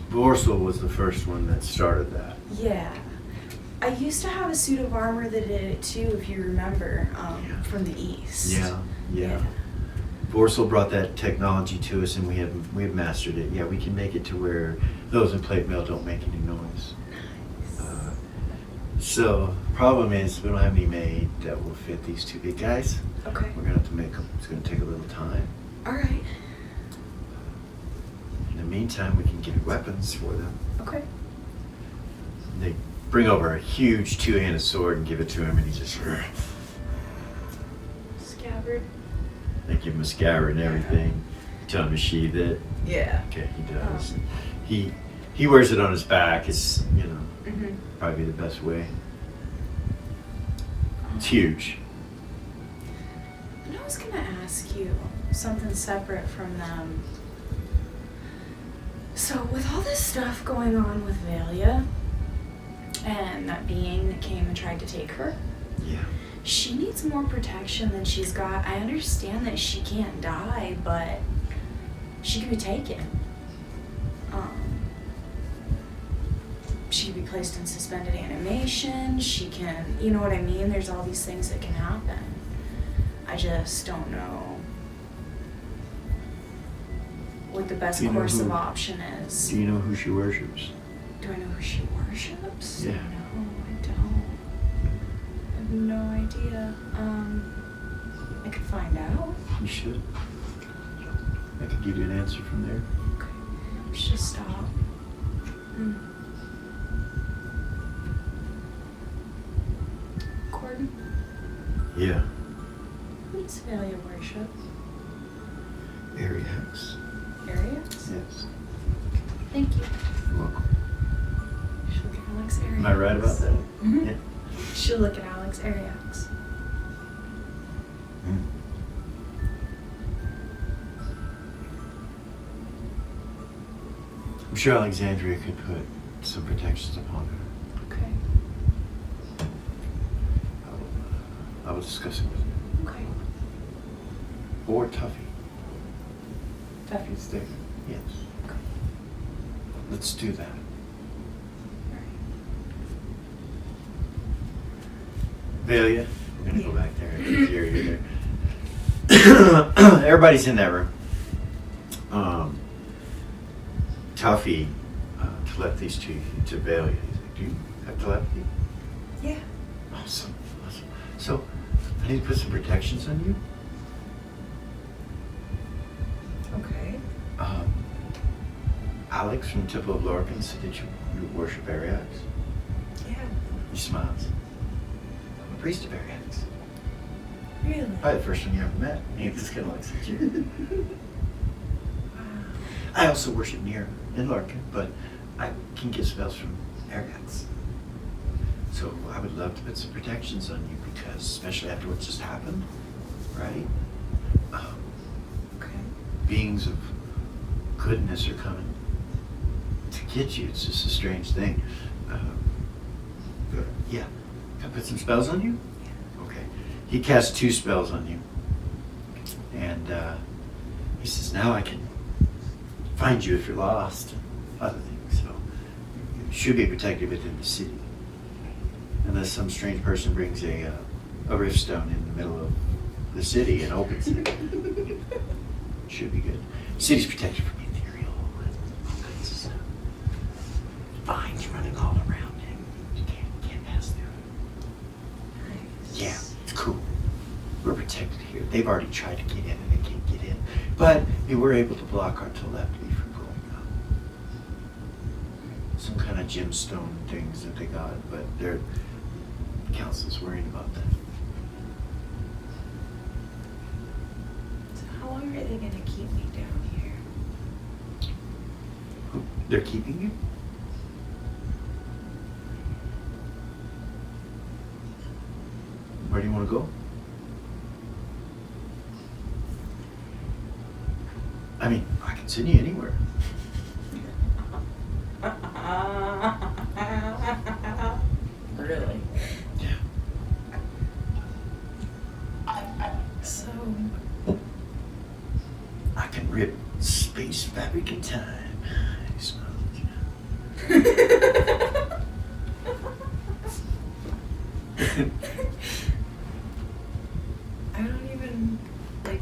Borsal was the first one that started that. Yeah. I used to have a suit of armor that did it too, if you remember, Yeah. from the east. Yeah. Borsal brought that technology to us, and we have mastered it. Yeah, we can make it to where those in plate mail don't make any noise. Nice. So, problem is, we don't have any made that will fit these two big guys. Okay. We're gonna have to make them. It's gonna take a little time. All right. In the meantime, we can get weapons for them. Okay. They bring over a huge two-handed sword and give it to him, and he just. Scabbard. They give him a scabbard and everything. Tell him to sheathe it. Yeah. Okay, he does. He wears it on his back. It's Mm-hmm. probably the best way. It's huge. And I was gonna ask you something separate from them. So with all this stuff going on with Valia and that being that came and tried to take her, Yeah. she needs more protection than she's got. I understand that she can't die, but she can be taken. She can be placed in suspended animation. She can, you know what I mean? There's all these things that can happen. I just don't know what the best Do you know course of who- option is. Do you know who she worships? Do I know who she worships? Yeah. No, I don't. I have no idea. I could find out. You should. I could give you an answer from there. Okay. We should just stop. Gordon, Yeah. who does Valia worship? Ariax. Arias? Yes. Thank you. You're welcome. You should look at Alex Arias. Am I right about that? Mm-hmm. Yeah. You should look at Alex Arias. Mm. I'm sure Alexandria could put some protections upon her. Okay. I will discuss it with you. Okay. Or Tuffy. Tuffy. It's there. Yes. Okay. Let's do that. Valia, we're gonna go back there. You're there. Everybody's in that room. Tuffy telepathies to Valia. He's like, do you have telepathy? Yeah. Awesome. So, I need to put some protections on you. Okay. Alex from Temple of Lorcan said that you worship Ariax. Yeah. He smiles. I'm a priest of Ariax. Really? Probably the first one you ever met. He just kind of looks at you. Wow. I also worship Nira in Lorcan, but I can get spells from Ariax. So I would love to put some protections on you because, especially after what just happened, right? Okay. Beings of goodness are coming to get you. It's just a strange thing. But yeah. Can I put some spells on you? Yeah. Okay. He casts 2 spells on you. And he says, now I can find you if you're lost and other things. So you should be protected within the city. Unless some strange person brings a rift stone in the middle of the city and opens it. Should be good. City's protected from ethereal and all kinds of stuff. Vines running all around it. You can't pass through it. Nice. Yeah, it's cool. We're protected here. They've already tried to get in and they can't get in. But we were able to block our telepathy from going up. Some kind of gemstone things that they got, but their council's worrying about that. So how long are they gonna keep me down here? They're keeping you? Where do you want to go? I mean, I can send you anywhere. Really? Yeah. So I can rip space fabric in time. He smiles. I don't even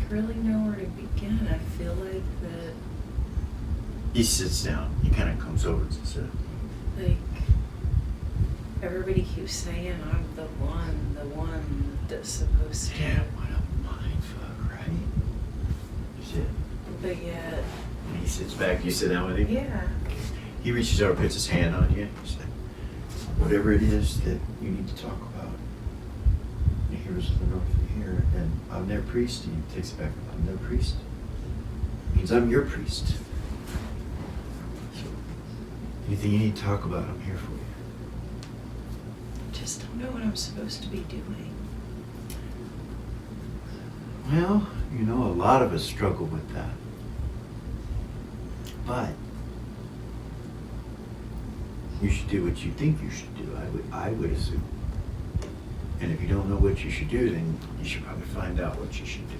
really know where to begin. I feel like that He sits down. He kind of comes over to sit. everybody keeps saying I'm the one that's supposed to. Yeah, what a mindfuck, right? You sit. But yet, And he sits back. You sit down with him. yeah. He reaches over, puts his hand on you. He's like, whatever it is that you need to talk about, the heroes of the north are here, and I'm their priest. And he takes it back. I'm their priest. Means I'm your priest. So, anything you need to talk about, I'm here for you. Just don't know what I'm supposed to be doing. Well, you know, a lot of us struggle with that. But you should do what you think you should do, I would assume. And if you don't know what you should do, then you should probably find out what you should do.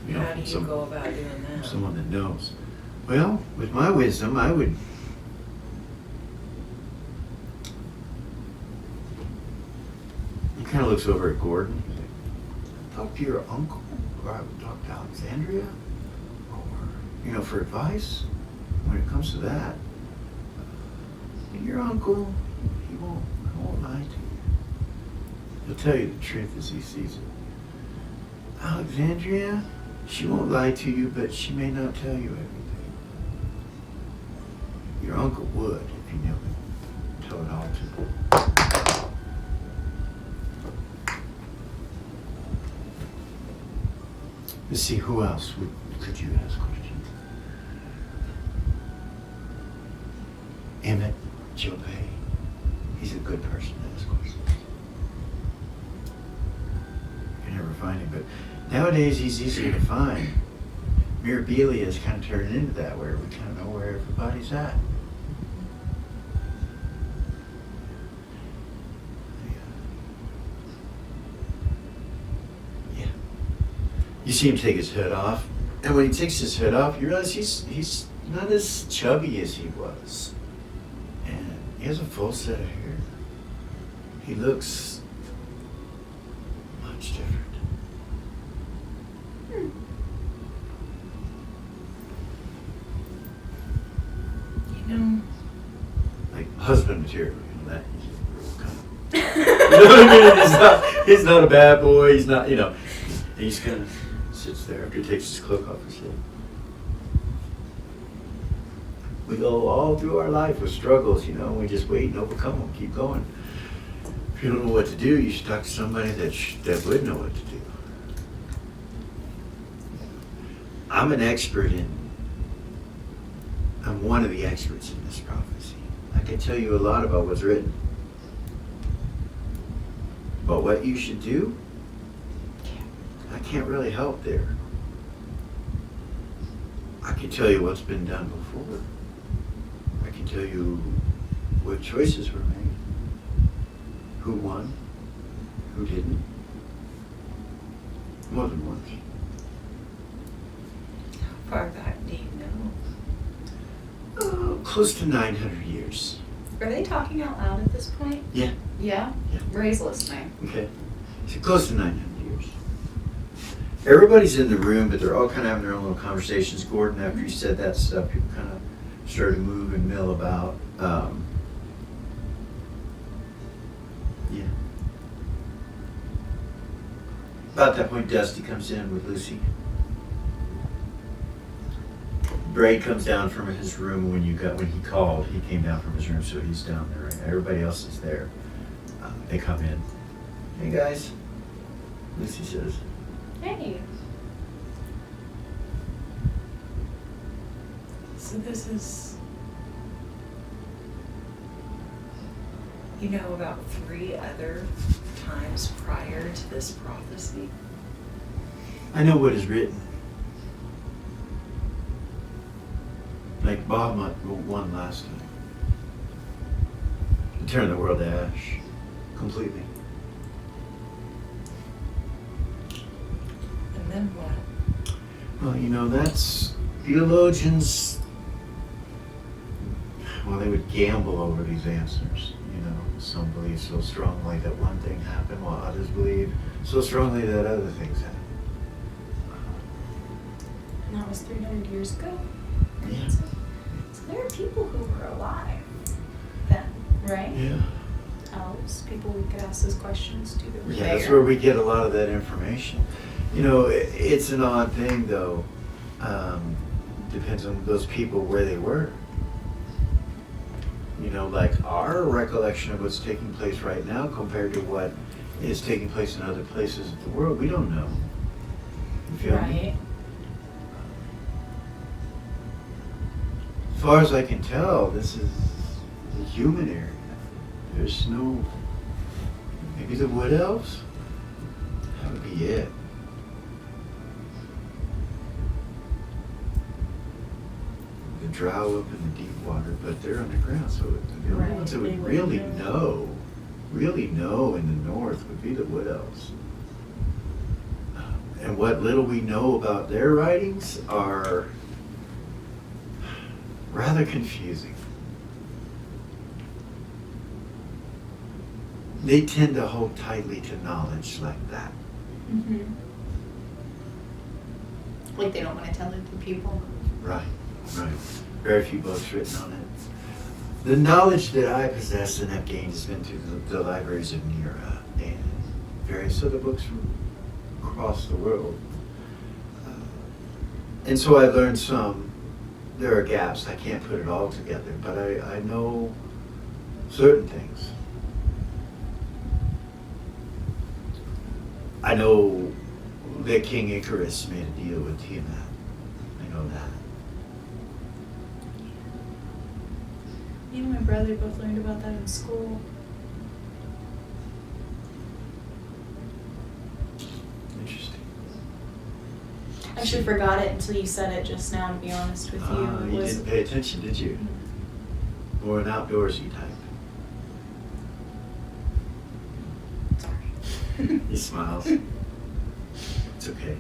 You know, How do you go about doing that? someone that knows. Well, with my wisdom, I would. He kind of looks over at Gordon. He's like, talk to your uncle. or I would talk to Alexandria, or, for advice when it comes to that. And your uncle, he won't lie to you. He'll tell you the truth as he sees it. Alexandria, she won't lie to you, but she may not tell you everything. Your uncle would if he knew it. Tell it all to you. Let's see, who else could you ask questions? Emmett Gilpay. He's a good person to ask questions. You can never find him, but nowadays he's easier to find. Mirabilia has kind of turned into that, where we kind of know where everybody's at. Yeah. You see him take his hood off, and when he takes his hood off, you realize he's not as chubby as he was. And he has a full set of hair. He looks much different. Like husband material, that he's real kind of. You know what I mean? He's not a bad boy. He's not, He just kind of sits there after he takes his cloak off his head. We go all through our life with struggles, we just wait and overcome them, keep going. If you don't know what to do, you should talk to somebody that would know what to do. I'm one of the experts in this prophecy. I can tell you a lot about what's written. But what you should do, I can't really help there. I can tell you what's been done before. I can tell you what choices were made. Who won, who didn't. More than once. How far back do you know? Close to 900 years. Are they talking out loud at this point? Yeah. Yeah? Yeah. Ray's listening. Okay. So close to 900 years. Everybody's in the room, but they're all kind of having their own little conversations. Gordon, after he said that stuff, people kind of started to move and mill about. Yeah. About that point, Dusty comes in with Lucy. Braid comes down from his room when he called. He came down from his room, so he's down there right now. Everybody else is there. They come in. Hey guys, Lucy says. Hey. So this is, about 3 other times prior to this prophecy? I know what is written. Like Bahamut won last time. To turn the world to ash. Completely. And then what? Well, that's theologians. Well, they would gamble over these answers. Some believe so strongly that one thing happened, while others believe so strongly that other things happened. And that was 300 years ago. Yeah. So there are people who were alive then, right? Yeah. Elves, people we could ask those questions to that were Yeah, there. that's where we get a lot of that information. It's an odd thing, though. Depends on those people where they were. Like our recollection of what's taking place right now compared to what is taking place in other places of the world, we don't know. You feel me? Right. As far as I can tell, this is the human area. There's no... Maybe the wood elves? That would be it. The drow up in the deep water, but they're underground, so the only ones that would really know in the north would be the wood elves. And what little we know about their writings are rather confusing. They tend to hold tightly to knowledge like that. Mm-hmm. Like they don't want to tell other people. Right, right. Very few books written on it. The knowledge that I possess and have gained has been through the libraries of Nira and various other books from across the world. And so I learned some. There are gaps. I can't put it all together, but I know certain things. I know that King Icarus made a deal with Tiamat. I know that. Me and my brother both learned about that in school. Interesting. I actually forgot it until you said it just now, to be honest with you. You didn't pay attention, did you? More an outdoorsy type. Sorry. He smiles. It's okay.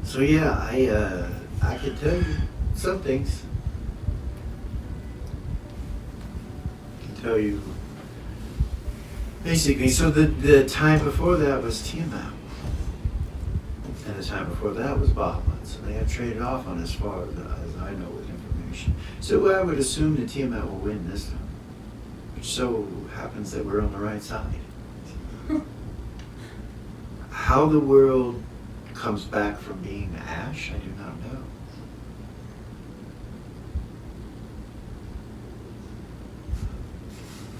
So yeah, I can tell you some things. I can tell you basically. So the time before that was Tiamat, and the time before that was Bahamut. So they have traded off on as far as I know with information. So I would assume that Tiamat will win this time, which so happens that we're on the right side. How the world comes back from being ash, I do not know.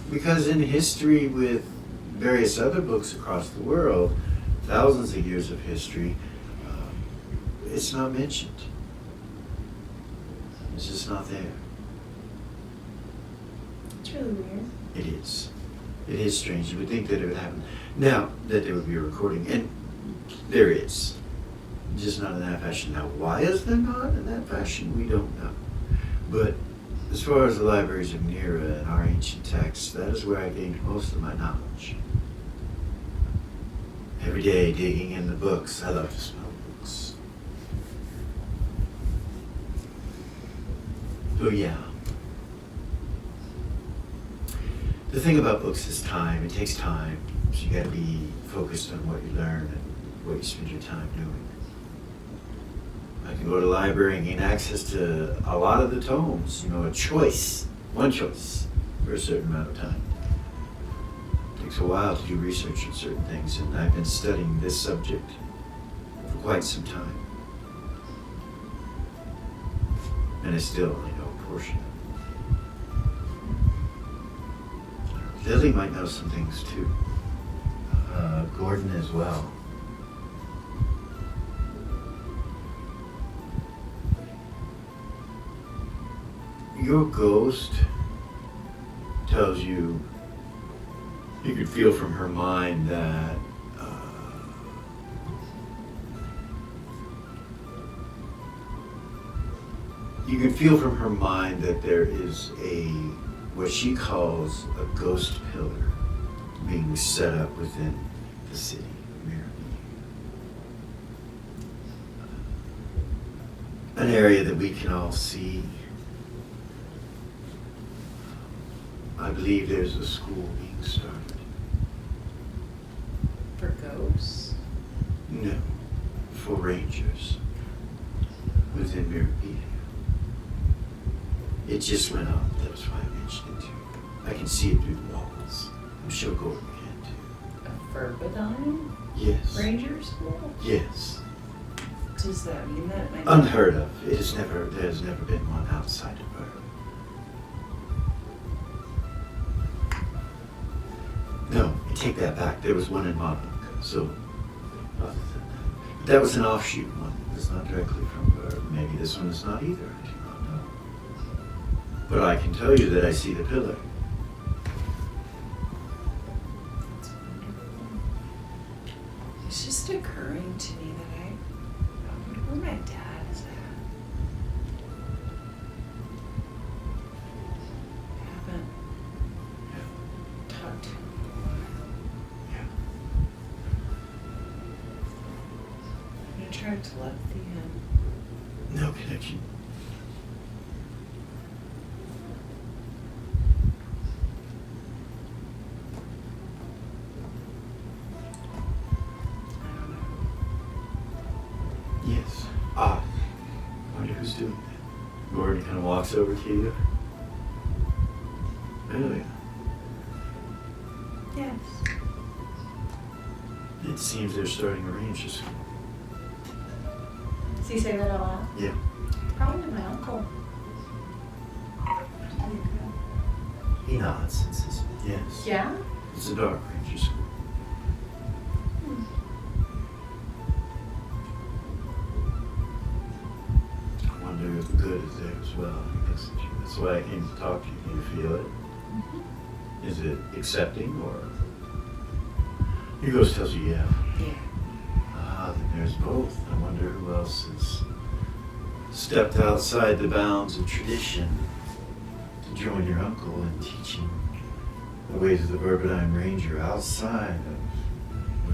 Because in history with various other books across the world, thousands of years of history, it's not mentioned. It's just not there. It's really weird. It is. It is strange. You would think that it would happen. Now, that there would be a recording, and there is. Just not in that fashion. Now, why is there not in that fashion? We don't know. But as far as the libraries of Nira and our ancient texts, that is where I gained most of my knowledge. Every day digging in the books. I love to smell books. So yeah. The thing about books is time. It takes time. So you got to be focused on what you learn and what you spend your time doing. I can go to the library and gain access to a lot of the tomes, a choice, one choice, for a certain amount of time. It takes a while to do research on certain things, and I've been studying this subject for quite some time. And I still only know a portion of it. Lily might know some things too. Gordon as well. Your ghost tells you can feel from her mind that there is what she calls a ghost pillar being set up within the city of Mirabee. An area that we can all see. I believe there's a school being started. For ghosts? No, for rangers within Mirabee. It just went up. That was why I mentioned it to you. I can see it through the walls. I'm sure Gordon can too. A Furbedyne Yes. Ranger School? Yes. Does that mean that? Unheard of. There's never been one outside of her. No, I take that back. There was one in Monarch. So, that was an offshoot one. It's not directly from her. Maybe this one is not either. I do not know. But I can tell you that I see the pillar. It's just occurring to me that I wonder where my dad is at. I haven't talked to him in a while. Yeah. I'm gonna try telepathy him. No connection. I don't know. Ah, I wonder who's doing that. Gordon kind of walks over to you. Really? Yes. It seems they're starting a ranger school. Does he say that out loud? Yeah. Probably my uncle. He nods and says, yes. Yeah? It's a dark ranger school. I wonder if the good is there as well. That's why I came to talk to you. Can you feel it? Mm-hmm. Is it accepting or? He goes, tells you, yeah. Yeah. Ah, then there's both. I wonder who else has stepped outside the bounds of tradition to join your uncle in teaching the ways of the Burbadine Ranger outside of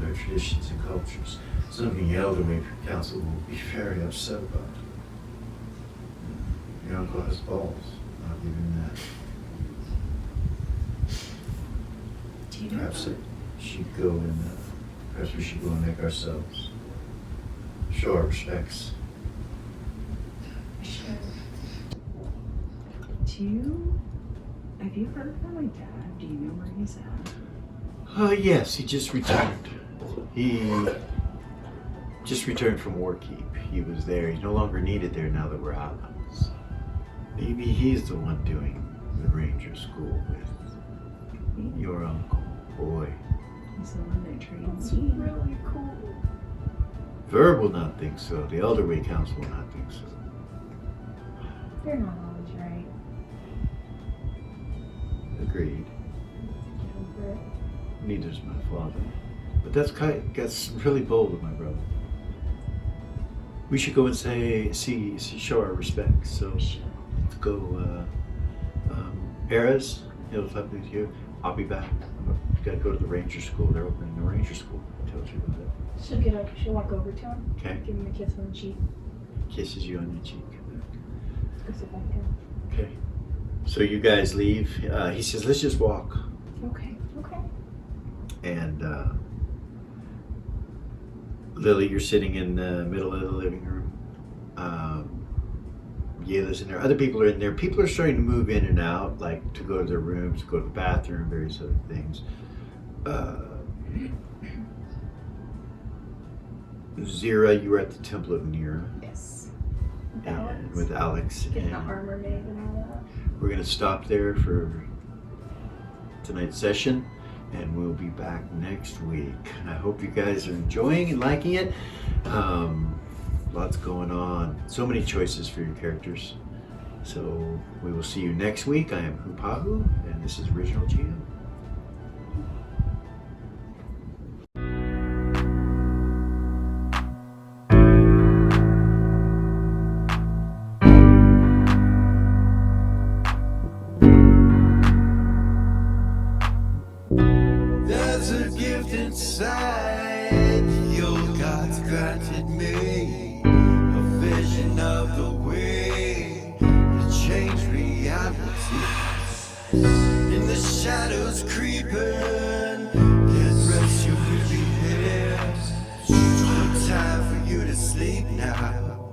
their traditions and cultures. Something the Elderly Council will be very upset about. Your uncle has balls. I'll give him that. Do you know? Perhaps perhaps we should go and make ourselves show our respects. Sure. Have you heard from my dad? Do you know where he's at? Yes, he just returned. He just returned from Warkeep. He was there. He's no longer needed there now that we're outlaws. Maybe he's the one doing the ranger school with your uncle. Boy. He's the one that trains me. Really cool. Verb will not think so. The Elderly Council will not think so. You're not always right. Agreed. Get over it. Neither's my father. But that's really bold of my brother. We should go and show our respects. So let's go. Perez, he'll help me here. I'll be back. I've got to go to the ranger school. They're opening the ranger school. I told you about it. She'll walk over to him. Okay. Give him a kiss on the cheek. Kisses you on your cheek. Go sit back down. Okay. So you guys leave. He says, let's just walk. Okay. Okay. And Lily, you're sitting in the middle of the living room. Yayla's in there. Other people are in there. People are starting to move in and out, like to go to their rooms, go to the bathroom, various other things. Zira, you were at the Temple of Nira. Yes. And with Alex. Getting the And armor made and all that. we're going to stop there for tonight's session. And we'll be back next week. I hope you guys are enjoying and liking it. Lots going on. So many choices for your characters. So we will see you next week. I am Hupahu, and this is Original GM. There's a gift inside your God's granted me, a vision of the way to change reality. In the shadows creeping, get rest, you will be here. No time for you to sleep now.